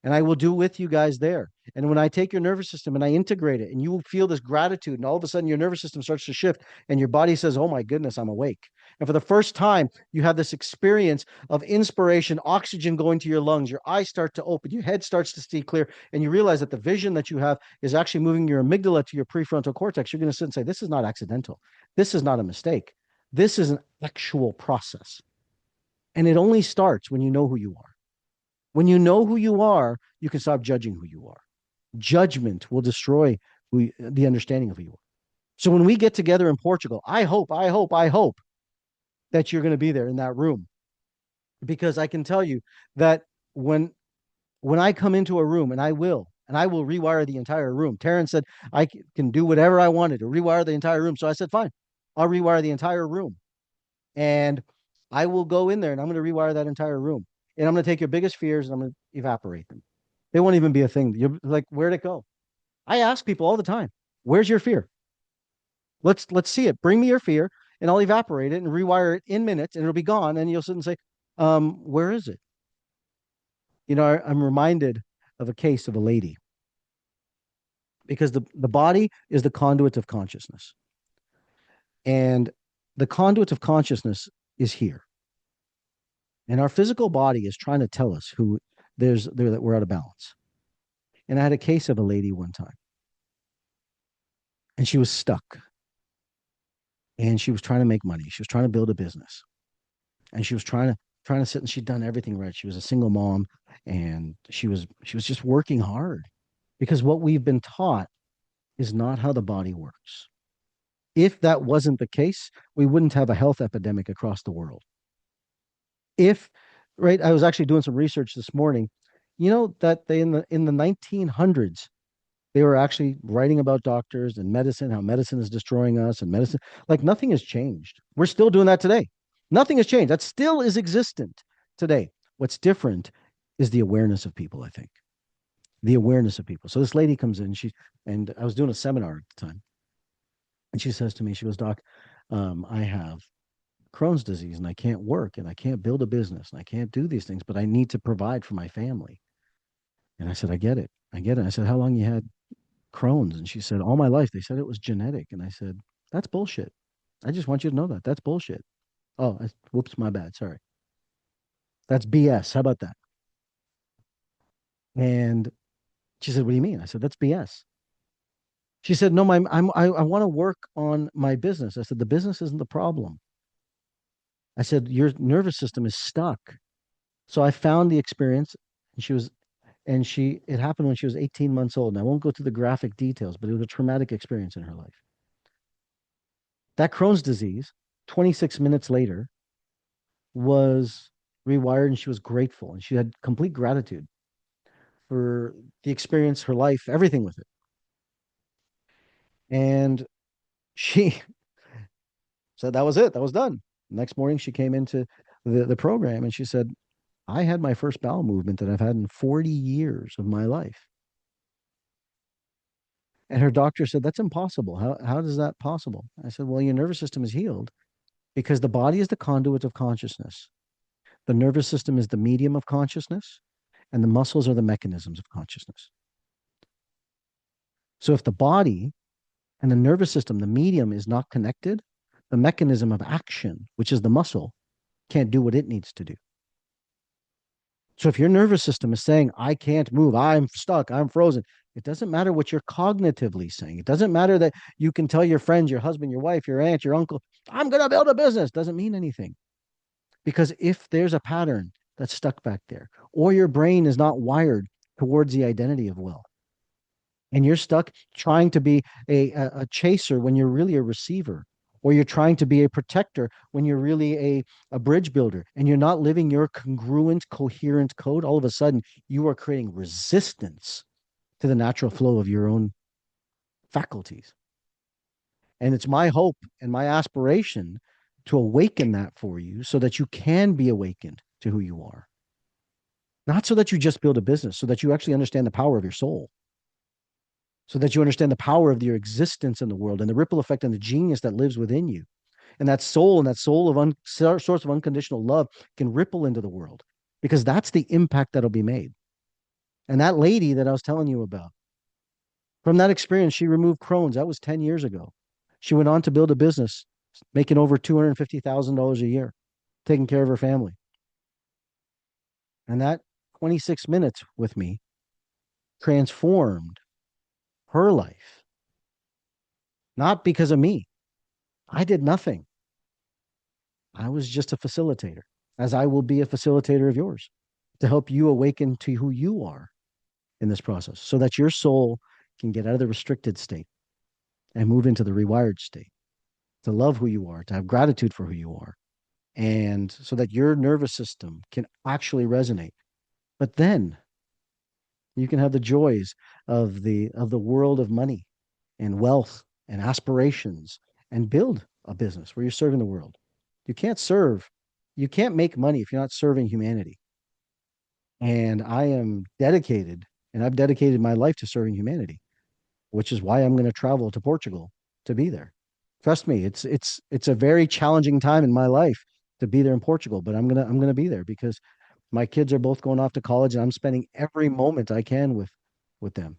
and I will do with you guys there. And when I take your nervous system and I integrate it, and you will feel this gratitude, and all of a sudden your nervous system starts to shift, and your body says, "Oh my goodness, I'm awake." And for the first time, you have this experience of inspiration, oxygen going to your lungs, your eyes start to open, your head starts to see clear, and you realize that the vision that you have is actually moving your amygdala to your prefrontal cortex. You're going to sit and say, "This is not accidental. This is not a mistake. This is an actual process." And it only starts when you know who you are. When you know who you are, you can stop judging who you are. Judgment will destroy the understanding of who you are. So when we get together in Portugal, I hope that you're going to be there in that room, because I can tell you that when I come into a room, and I will rewire the entire room. Taryn said I can do whatever I wanted to rewire the entire room. So I said, fine, I'll rewire the entire room. And I will go in there and I'm going to rewire that entire room. And I'm going to take your biggest fears and I'm going to evaporate them. They won't even be a thing. You're like, where'd it go? I ask people all the time, where's your fear? Let's see it. Bring me your fear. and I'll evaporate it and rewire it in minutes and it'll be gone. And you'll sit and say, where is it? I'm reminded of a case of a lady because the body is the conduit of consciousness. And the conduit of consciousness is here. And our physical body is trying to tell us that we're out of balance. And I had a case of a lady one time, and she was stuck. And she was trying to make money. She was trying to build a business. And she was trying to sit, and she'd done everything right. She was a single mom, and she was just working hard because what we've been taught is not how the body works. If that wasn't the case, we wouldn't have a health epidemic across the world. If right, I was actually doing some research this morning. You know that they in the 1900s they were actually writing about doctors and medicine, how medicine is destroying us and medicine, like nothing has changed. We're still doing that today. Nothing has changed. That still is existent today. What's different is the awareness of people, I think. The awareness of people. So this lady comes in, and I was doing a seminar at the time, and she says to me, she goes, Doc, I have Crohn's disease and I can't work and I can't build a business and I can't do these things, but I need to provide for my family. And I said, I get it. I get it. I said, how long you had Crohn's? And she said, all my life. They said it was genetic. And I said, that's bullshit. I just want you to know that. That's bullshit. Oh, whoops, my bad. Sorry. That's BS. How about that? And she said, what do you mean? I said, that's BS. She said, no, I want to work on my business. I said, the business isn't the problem. I said, your nervous system is stuck. So I found the experience, and it happened when she was 18 months old. And I won't go through the graphic details, but it was a traumatic experience in her life. That Crohn's disease, 26 minutes later, was rewired, and she was grateful, and she had complete gratitude for the experience, her life, everything with it. And she said that was it. That was done. Next morning, she came into the program and she said, I had my first bowel movement that I've had in 40 years of my life. And her doctor said, that's impossible. How is that possible? I said, well, your nervous system is healed because the body is the conduit of consciousness. The nervous system is the medium of consciousness, and the muscles are the mechanisms of consciousness. So if the body and the nervous system, the medium, is not connected, the mechanism of action, which is the muscle, can't do what it needs to do. So if your nervous system is saying, I can't move, I'm stuck, I'm frozen, it doesn't matter what you're cognitively saying. It doesn't matter that you can tell your friends, your husband, your wife, your aunt, your uncle, I'm going to build a business. Doesn't mean anything. Because if there's a pattern that's stuck back there, or your brain is not wired towards the identity of wealth, and you're stuck trying to be a chaser when you're really a receiver, or you're trying to be a protector when you're really a bridge builder, and you're not living your congruent, coherent code, all of a sudden you are creating resistance to the natural flow of your own faculties. And it's my hope and my aspiration to awaken that for you so that you can be awakened to who you are. Not so that you just build a business, so that you actually understand the power of your soul, so that you understand the power of your existence in the world and the ripple effect and the genius that lives within you. And that soul of source of unconditional love can ripple into the world, because that's the impact that'll be made. And that lady that I was telling you about, from that experience, she removed Crohn's. That was 10 years ago. She went on to build a business, making over $250,000 a year, taking care of her family. And that 26 minutes with me transformed her life, not because of me. I did nothing. I was just a facilitator, as I will be a facilitator of yours, to help you awaken to who you are in this process so that your soul can get out of the restricted state and move into the rewired state, to love who you are, to have gratitude for who you are, and so that your nervous system can actually resonate. But then you can have the joys of the world of money and wealth and aspirations, and build a business where you're serving the world. You can't serve, you can't make money if you're not serving humanity. And I am dedicated, and I've dedicated my life to serving humanity, which is why I'm going to travel to Portugal to be there. Trust me, it's a very challenging time in my life to be there in Portugal, but I'm gonna be there because my kids are both going off to college and I'm spending every moment I can with them.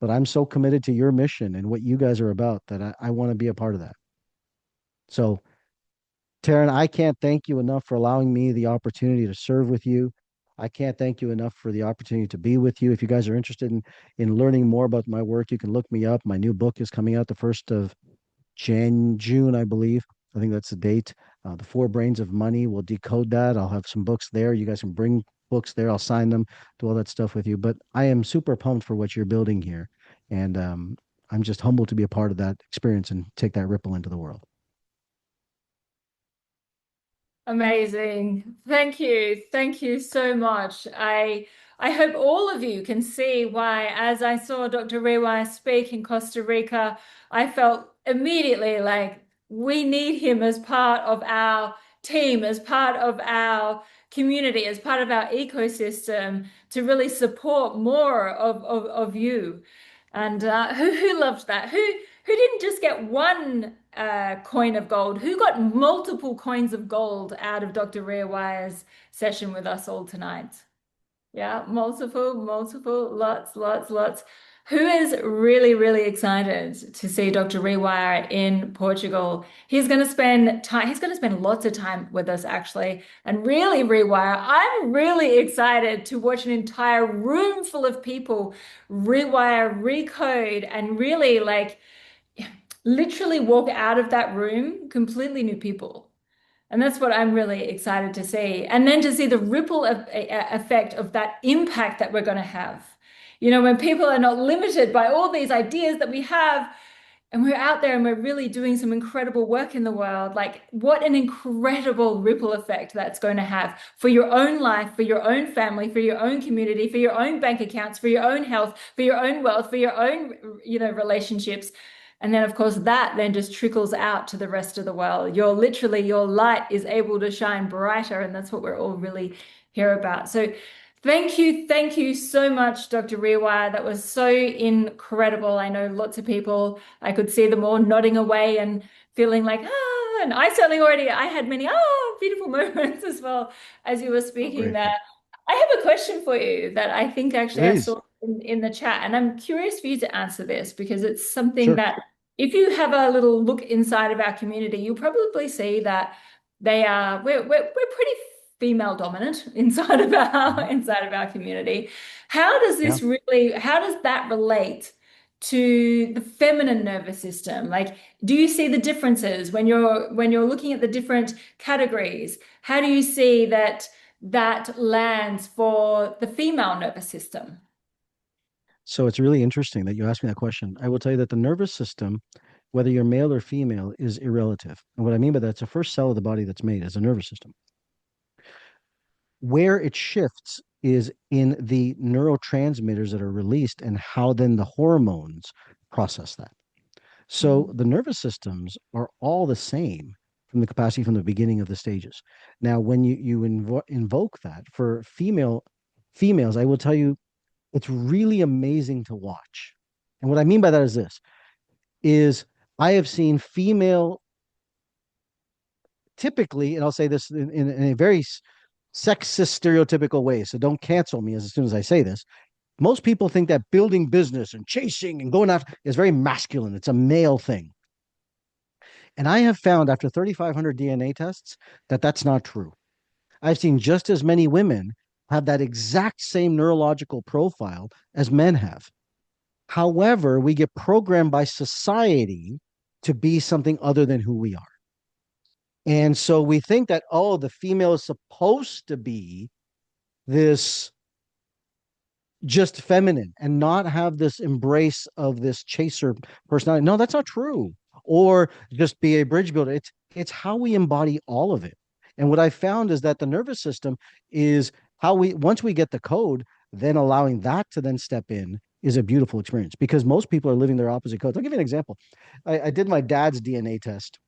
But I'm so committed to your mission and what you guys are about that I want to be a part of that. So, Taryn, I can't thank you enough for allowing me the opportunity to serve with you. I can't thank you enough for the opportunity to be with you. If you guys are interested in learning more about my work, you can look me up. My new book is coming out the first of June, I believe. I think that's the date. The Four Brains of Money will decode that. I'll have some books there. You guys can bring books there. I'll sign them, do all that stuff with you. But I am super pumped for what you're building here. And I'm just humbled to be a part of that experience and take that ripple into the world. Amazing. Thank you. Thank you so much. I hope all of you can see why, as I saw Dr. Rewire speak in Costa Rica, I felt immediately like we need him as part of our team, as part of our community, as part of our ecosystem to really support more of you. And who loved that? Who didn't just get one coin of gold? Who got multiple coins of gold out of Dr. Rewire's session with us all tonight? Yeah, multiple, lots. Who is really, really excited to see Dr. Rewire in Portugal? He's going to spend time, he's going to spend lots of time with us actually. And really, Rewire, I'm really excited to watch an entire room full of people rewire, recode, and really like literally walk out of that room completely new people. And that's what I'm really excited to see. And then to see the ripple effect of that impact that we're going to have. You know, when people are not limited by all these ideas that we have, and we're out there and we're really doing some incredible work in the world, like what an incredible ripple effect that's going to have for your own life, for your own family, for your own community, for your own bank accounts, for your own health, for your own wealth, for your own, relationships. And then, of course, that then just trickles out to the rest of the world. Your light is able to shine brighter. And that's what we're all really here about. So thank you so much, Dr. Rewire. That was so incredible. I know lots of people, I could see them all nodding away and feeling like, and I certainly I had many, beautiful moments as well as you were So speaking there. grateful. I have a question for you that I think actually I Please. saw in the chat, and I'm curious for you to answer this because it's something Sure. that if you have a little look inside of our community, you'll probably see that we're pretty female dominant inside of our Mhm. inside of our community. Yeah. How does that relate to the feminine nervous system? Like, do you see the differences when you're looking at the different categories? How do you see that lands for the female nervous system? So it's really interesting that you asked me that question. I will tell you that the nervous system, whether you're male or female, is irrelative. And what I mean by that, it's the first cell of the body that's made as a nervous system. Where it shifts is in the neurotransmitters that are released and how then the hormones process that. So Mhm. the nervous systems are all the same from the capacity from the beginning of the stages. Now, when invoke that for females, I will tell you it's really amazing to watch. And what I mean by that is this is I have seen female typically, and I'll say this in a very sexist stereotypical way, so don't cancel me as soon as I say this. Most people think that building business and chasing and going after is very masculine. It's a male thing. And I have found after 3,500 DNA tests that that's not true. I've seen just as many women have that exact same neurological profile as men have. However, we get programmed by society to be something other than who we are. And so we think that, oh, the female is supposed to be this just feminine and not have this embrace of this chaser personality. No, that's not true. Or just be a bridge builder. It's how we embody all of it. And what I found is that the nervous system is how we once we get the code, then allowing that to then step in is a beautiful experience because most people are living their opposite codes. I'll give you an example. I did my dad's DNA test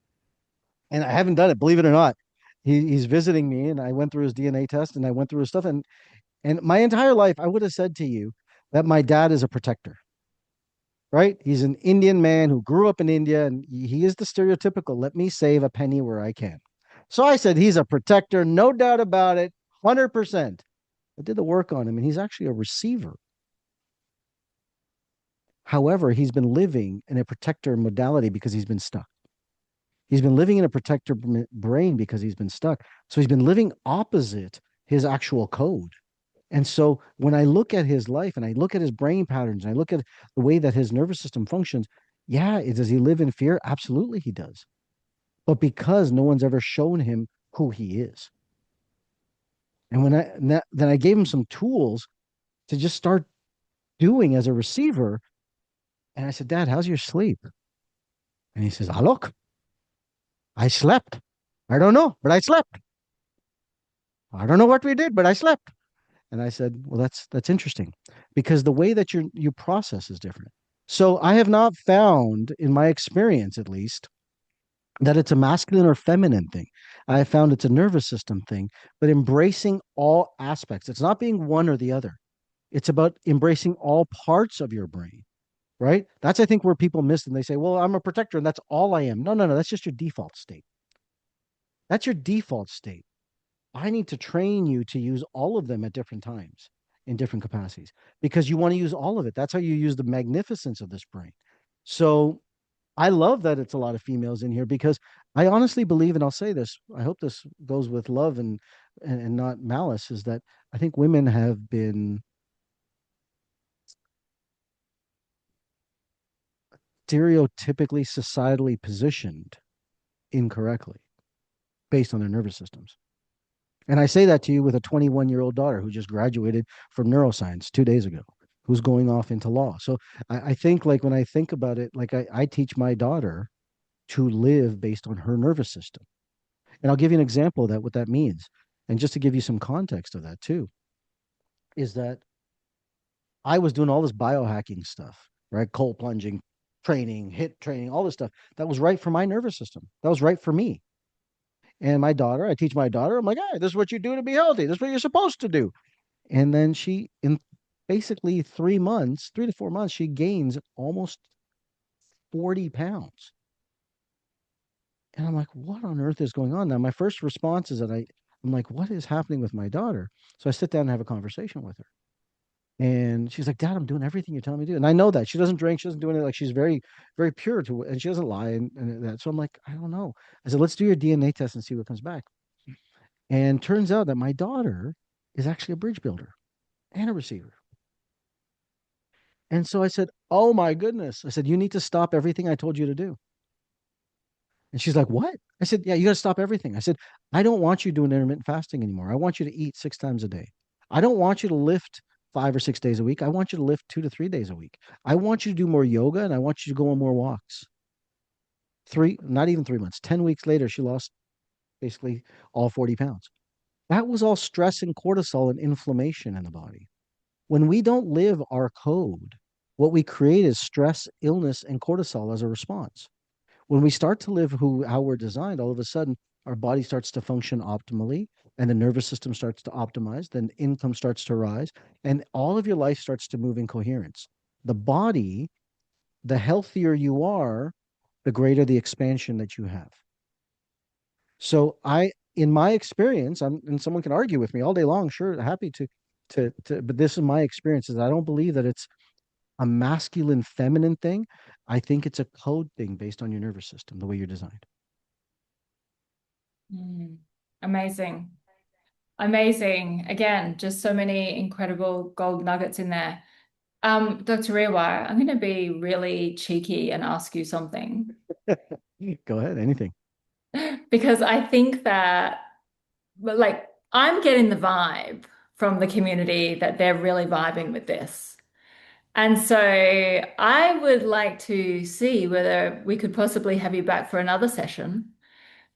and I haven't done it, believe it or not. He's visiting me and I went through his DNA test and I went through his stuff. And my entire life, I would have said to you that my dad is a protector, right? He's an Indian man who grew up in India, and he is the stereotypical, let me save a penny where I can. So I said, he's a protector, no doubt about it, 100%. I did the work on him, and he's actually a receiver. However, he's been living in a protector modality because he's been stuck. He's been living in a protector brain because he's been stuck. So he's been living opposite his actual code. And so when I look at his life and I look at his brain patterns and I look at the way that his nervous system functions, yeah, does he live in fear? Absolutely, he does. But because no one's ever shown him who he is. And then I gave him some tools to just start doing as a receiver. And I said, Dad, how's your sleep? And he says, ah, look, I slept. I don't know, but I slept. I don't know what we did, but I slept. And I said, well, that's interesting because the way that you process is different. So I have not found, in my experience at least, that it's a masculine or feminine thing. I have found it's a nervous system thing, but embracing all aspects. It's not being one or the other. It's about embracing all parts of your brain, right? That's, I think, where people miss and they say, well, I'm a protector and that's all I am. No, no, no. That's just your default state. That's your default state. I need to train you to use all of them at different times in different capacities because you want to use all of it. That's how you use the magnificence of this brain. So I love that it's a lot of females in here because I honestly believe, and I'll say this, I hope this goes with love and not malice, is that I think women have been stereotypically societally positioned incorrectly based on their nervous systems. And I say that to you with a 21-year-old daughter who just graduated from neuroscience 2 days ago, who's going off into law. So I think, like, when I think about it, like, I teach my daughter to live based on her nervous system. And I'll give you an example of that, what that means. And just to give you some context of that too, is that I was doing all this biohacking stuff, right? Cold plunging, training, hit training, all this stuff. That was right for my nervous system. That was right for me. And my daughter, I teach my daughter, I'm like, hey, this is what you do to be healthy. This is what you're supposed to do. And then she, in basically 3 months, 3 to 4 months, she gains almost 40 pounds. And I'm like, what on earth is going on? Now, my first response is that I'm like, what is happening with my daughter? So I sit down and have a conversation with her. And she's like, Dad, I'm doing everything you're telling me to do. And I know that she doesn't drink, she doesn't do anything. Like, she's very, very pure to it, and she doesn't lie and that. So I'm like, I don't know. I said, let's do your DNA test and see what comes back. And turns out that my daughter is actually a bridge builder and a receiver. And so I said, oh my goodness. I said, you need to stop everything I told you to do. And she's like, what? I said, yeah, you got to stop everything. I said, I don't want you doing intermittent fasting anymore. I want you to eat 6 times a day. I don't want you to lift 5 or 6 days a week. I want you to lift 2 to 3 days a week. I want you to do more yoga and I want you to go on more walks. Not even 3 months, 10 weeks later, she lost basically all 40 pounds. That was all stress and cortisol and inflammation in the body. When we don't live our code, what we create is stress, illness, and cortisol as a response. When we start to live how we're designed, all of a sudden our body starts to function optimally and the nervous system starts to optimize, then income starts to rise, and all of your life starts to move in coherence. The body, the healthier you are, the greater the expansion that you have. So in my experience, and someone can argue with me all day long, sure, happy to, but this is my experience, is I don't believe that it's a masculine feminine thing. I think it's a code thing based on your nervous system, the way you're designed. Mm. Amazing. Amazing. Again, just so many incredible gold nuggets in there. Dr. Rewire, I'm going to be really cheeky and ask you something Go ahead, anything. because I think that, like, I'm getting the vibe from the community that they're really vibing with this. And so I would like to see whether we could possibly have you back for another session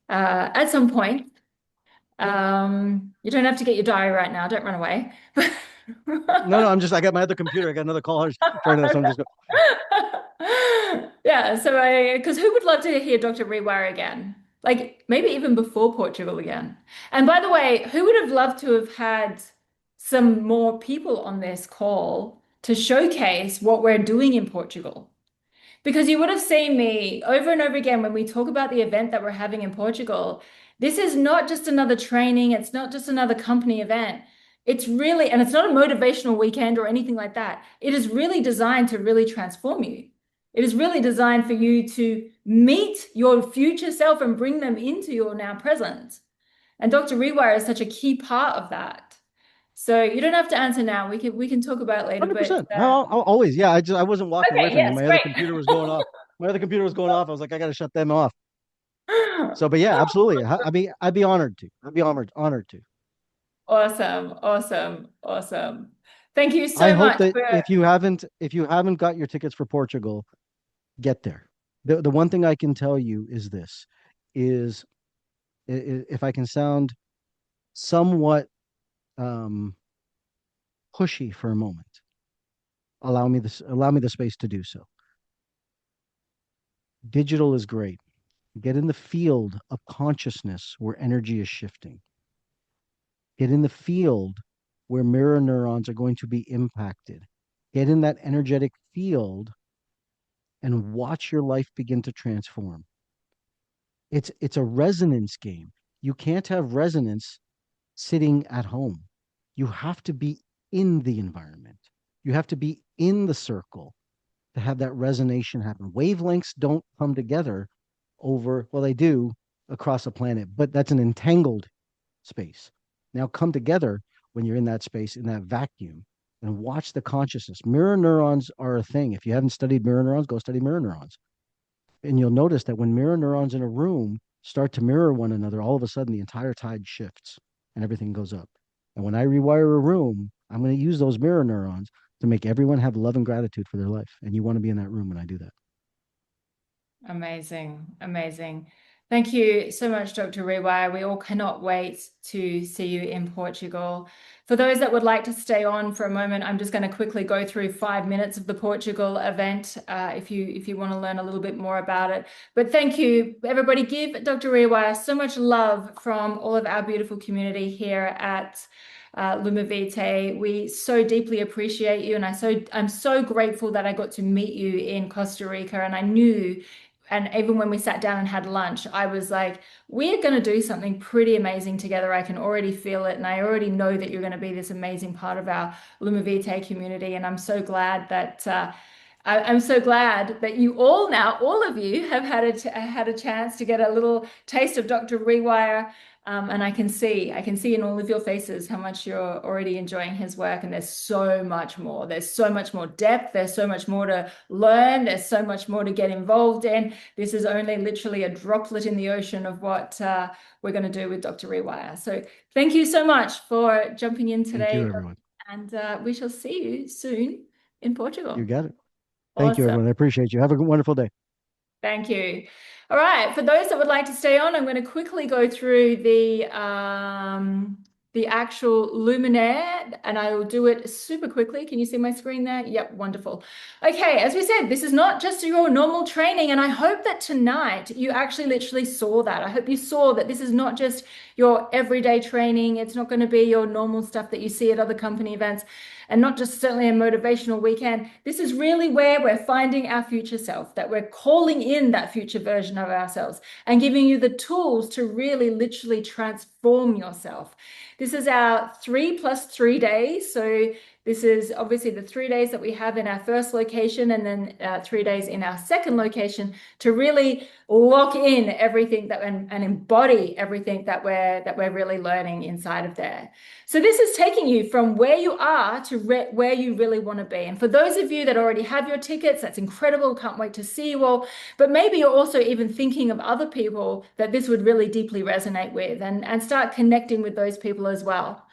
at some point. You don't have to get your diary right now. Don't run away. No, no, I got my other computer. I got another call trying to, so I'm just going. Yeah, so because who would love to hear Dr. Rewire again? Like maybe even before Portugal again. And by the way, who would have loved to have had some more people on this call to showcase what we're doing in Portugal? Because you would have seen me over and over again when we talk about the event that we're having in Portugal. This is not just another training, it's not just another company event. It's really, and it's not a motivational weekend or anything like that. It is really designed to really transform you. It is really designed for you to meet your future self and bring them into your now present. And Dr. Rewire is such a key part of that. So you don't have to answer now. We can talk about it later, but 100%. I'll always, yeah. I wasn't walking away okay, from you. yes, My other great. computer was going off. My other computer was going off. I was like, I got to shut them off. So, but yeah, absolutely. I'd be honored to. I'd be honored to. Awesome, awesome, awesome. Thank you I so hope much that for, if you haven't got your tickets for Portugal, get there. The one thing I can tell you is this: is if I can sound somewhat um, pushy for a moment, allow me the space to do so. Digital is great. Get in the field of consciousness where energy is shifting. Get in the field where mirror neurons are going to be impacted. Get in that energetic field and watch your life begin to transform. It's a resonance game. You can't have resonance sitting at home. You have to be in the environment. You have to be in the circle to have that resonation happen. Wavelengths don't come together over, well, they do across a planet, but that's an entangled space. Now come together when you're in that space, in that vacuum, and watch the consciousness. Mirror neurons are a thing. If you haven't studied mirror neurons, go study mirror neurons. And you'll notice that when mirror neurons in a room start to mirror one another, all of a sudden the entire tide shifts and everything goes up. And when I rewire a room, I'm going to use those mirror neurons to make everyone have love and gratitude for their life. And you want to be in that room when I do that. amazing, amazing. Thank you so much, Dr. Rewire. We all cannot wait to see you in Portugal. For those that would like to stay on for a moment, I'm just going to quickly go through 5 minutes of the Portugal event, if you want to learn a little bit more about it. But thank you, everybody. Give Dr. Rewire so much love from all of our beautiful community here at Lumavite. We so deeply appreciate you, and I'm so grateful that I got to meet you in Costa Rica, and I knew. And even when we sat down and had lunch, I was like, we're going to do something pretty amazing together. I can already feel it. And I already know that you're going to be this amazing part of our Lumavite community. And I'm so glad that I'm so glad that you all now, all of you, have had a chance to get a little taste of Dr. Rewire. And I can see in all of your faces how much you're already enjoying his work. And there's so much more. There's so much more depth. There's so much more to learn. There's so much more to get involved in. This is only literally a droplet in the ocean of what we're going to do with Dr. Rewire. So thank you so much for jumping in Thank you, today. everyone. And we shall see you soon in You Portugal. got it. Thank you, Awesome. everyone. I appreciate you. Have a wonderful day. Thank you. All right, for those that would like to stay on, I'm going to quickly go through the actual Luminaire, and I will do it super quickly. Can you see my screen there? Yep, wonderful. Okay, as we said, this is not just your normal training, and I hope that tonight you actually literally saw that. I hope you saw that this is not just your everyday training. It's not going to be your normal stuff that you see at other company events, and not just certainly a motivational weekend. This is really where we're finding our future self, that we're calling in that future version of ourselves and giving you the tools to really literally transform yourself. This is our 3+3 days. So this is obviously the 3 days that we have in our first location, and then 3 days in our second location to really lock in everything that and embody everything that we're really learning inside of there. So this is taking you from where you are to where you really want to be. And for those of you that already have your tickets, that's incredible. Can't wait to see you all. But maybe you're also even thinking of other people that this would really deeply resonate with, and start connecting with those people as well.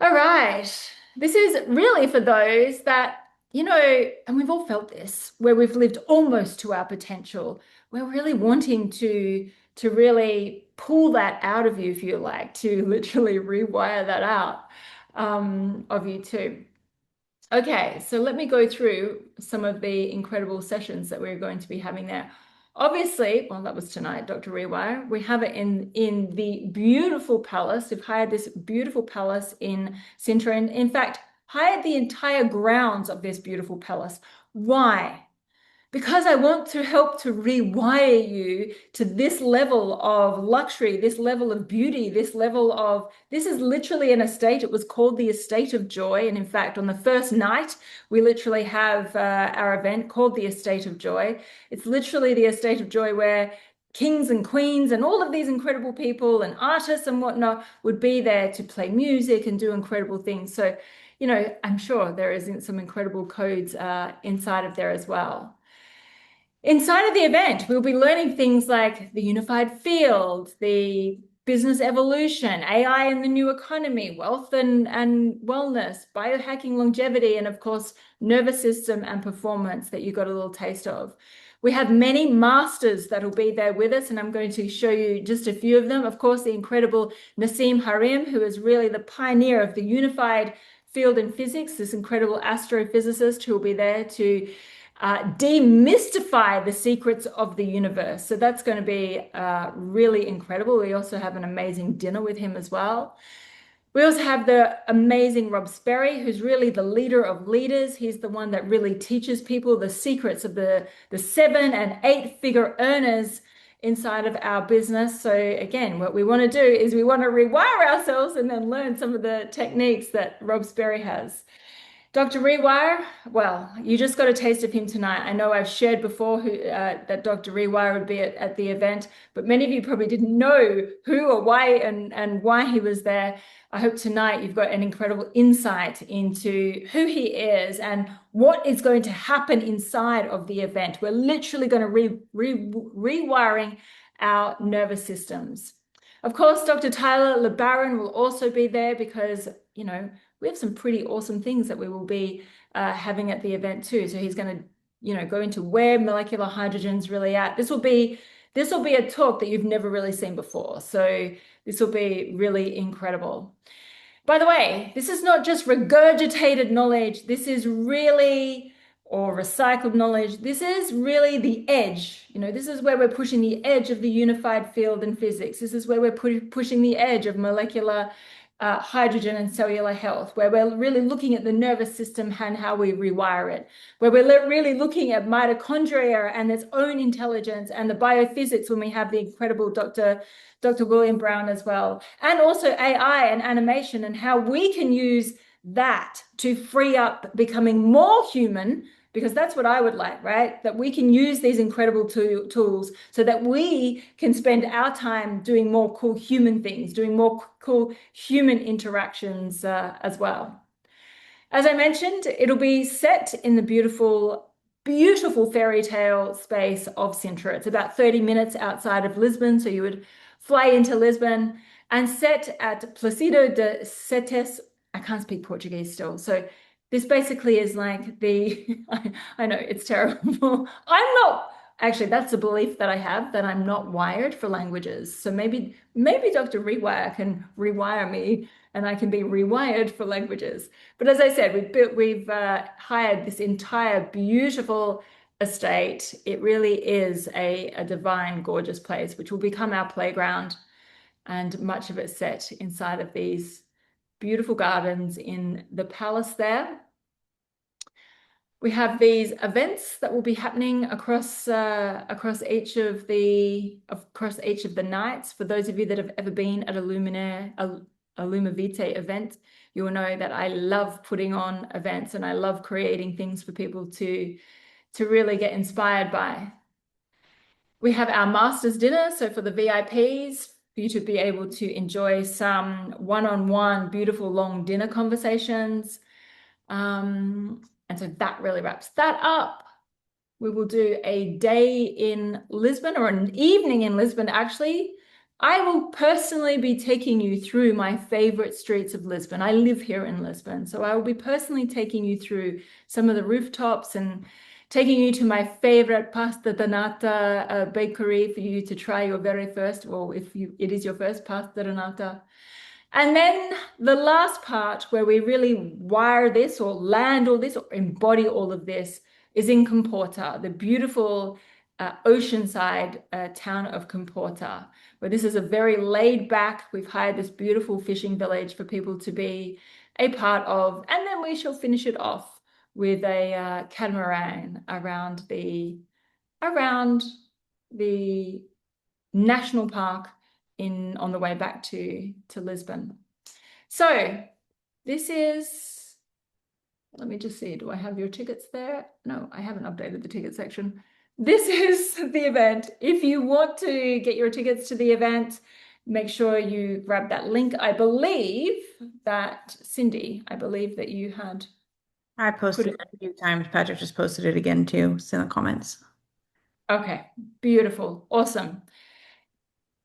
All right. This is really for those that, and we've all felt this, where we've lived almost to our potential. We're really wanting to really pull that out of you, if you like, to literally rewire that out of you too. Okay, so let me go through some of the incredible sessions that we're going to be having there. Obviously, well, that was tonight, Dr. Rewire. We have it in the beautiful palace. We've hired this beautiful palace in Sintra, and in fact, hired the entire grounds of this beautiful palace. Why? Because I want to help to rewire you to this level of luxury, this level of beauty, this level of, this is literally an estate. It was called the Estate of Joy. And in fact, on the first night, we literally have our event called the Estate of Joy. It's literally the Estate of Joy where kings and queens and all of these incredible people and artists and whatnot would be there to play music and do incredible things. So, you know, I'm sure there is some incredible codes inside of there as well. Inside of the event, we'll be learning things like the unified field, the business evolution, AI and the new economy, wealth and wellness, biohacking, longevity, and of course, nervous system and performance that you got a little taste of. We have many masters that will be there with us, and I'm going to show you just a few of them. Of course, the incredible Nassim Harim, who is really the pioneer of the unified field in physics, this incredible astrophysicist who will be there to demystify the secrets of the universe. So that's going to be really incredible. We also have an amazing dinner with him as well. We also have the amazing Rob Sperry, who's really the leader of leaders. He's the one that really teaches people the secrets of the 7 and 8 figure earners inside of our business. So again, what we want to do is we want to rewire ourselves and then learn some of the techniques that Rob Sperry has. Dr. Rewire, well, you just got a taste of him tonight. I know I've shared before that Dr. Rewire would be at the event, but many of you probably didn't know who or why and why he was there. I hope tonight you've got an incredible insight into who he is and what is going to happen inside of the event. We're literally going to rewiring our nervous systems. Of course, Dr. Tyler LeBaron will also be there because, you know, we have some pretty awesome things that we will be having at the event too. So he's going to, you know, go into where molecular hydrogen's really at. This will be a talk that you've never really seen before. So this will be really incredible. By the way, this is not just regurgitated knowledge. This is really, or recycled knowledge. This is really the edge. You know, this is where we're pushing the edge of the unified field in physics. This is where we're pushing the edge of molecular hydrogen and cellular health, where we're really looking at the nervous system and how we rewire it, where we're really looking at mitochondria and its own intelligence and the biophysics when we have the incredible Dr. William Brown as well, and also AI and animation and how we can use that to free up becoming more human, because that's what I would like, right? That we can use these incredible tools so that we can spend our time doing more cool human things, doing more cool human interactions as well. As I mentioned, it'll be set in the beautiful, beautiful fairy tale space of Sintra. It's about 30 minutes outside of Lisbon, so you would fly into Lisbon and set at Placido de Setes. I can't speak Portuguese still, so this basically is like the, I know it's terrible. I'm not, actually, that's a belief that I have, that I'm not wired for languages. So maybe Dr. Rewire can rewire me and I can be rewired for languages. But as I said, we've hired this entire beautiful estate. It really is a divine, gorgeous place, which will become our playground, and much of it set inside of these beautiful gardens in the palace there. We have these events that will be happening across each of the nights. For those of you that have ever been at a Luminaire, a Lumavite event, you will know that I love putting on events and I love creating things for people to really get inspired by. We have our master's dinner, so for the VIPs, for you to be able to enjoy some one-on-one beautiful long dinner conversations. And so that really wraps that up. We will do a day in Lisbon, or an evening in Lisbon, actually. I will personally be taking you through my favorite streets of Lisbon. I live here in Lisbon, so I will be personally taking you through some of the rooftops and taking you to my favorite pasta da nata bakery for you to try your very first, or if it is your first pasta da nata. And then the last part where we really wire this or land all this or embody all of this is in Comporta, the beautiful oceanside town of Comporta, where this is a very laid back, we've hired this beautiful fishing village for people to be a part of. And then we shall finish it off with a catamaran around the national park on the way back to Lisbon. So this is, let me just see, do I have your tickets there? No, I haven't updated the ticket section. This is the event. If you want to get your tickets to the event, make sure you grab that link. I believe that, Cindy, I believe that you had I posted it a few times. Patrick just posted it again too. It's in the comments. Okay, beautiful, awesome.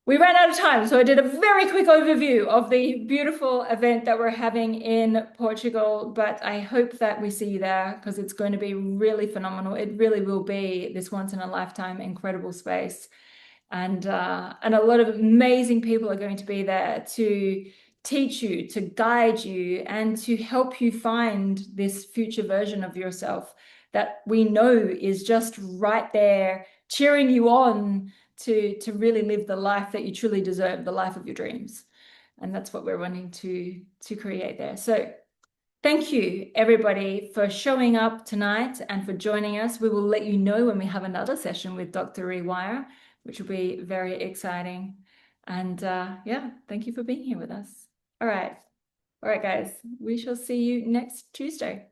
We ran out of time, so I did a very quick overview of the beautiful event that we're having in Portugal, but I hope that we see you there because it's going to be really phenomenal. It really will be this once-in-a-lifetime incredible space. And a lot of amazing people are going to be there to teach you, to guide you, and to help you find this future version of yourself that we know is just right there, cheering you on to really live the life that you truly deserve, the life of your dreams. And that's what we're wanting to create there. So thank you, everybody, for showing up tonight and for joining us. We will let you know when we have another session with Dr. Rewire, which will be very exciting. And yeah, thank you for being here with us. All right, guys, we shall see you next Tuesday.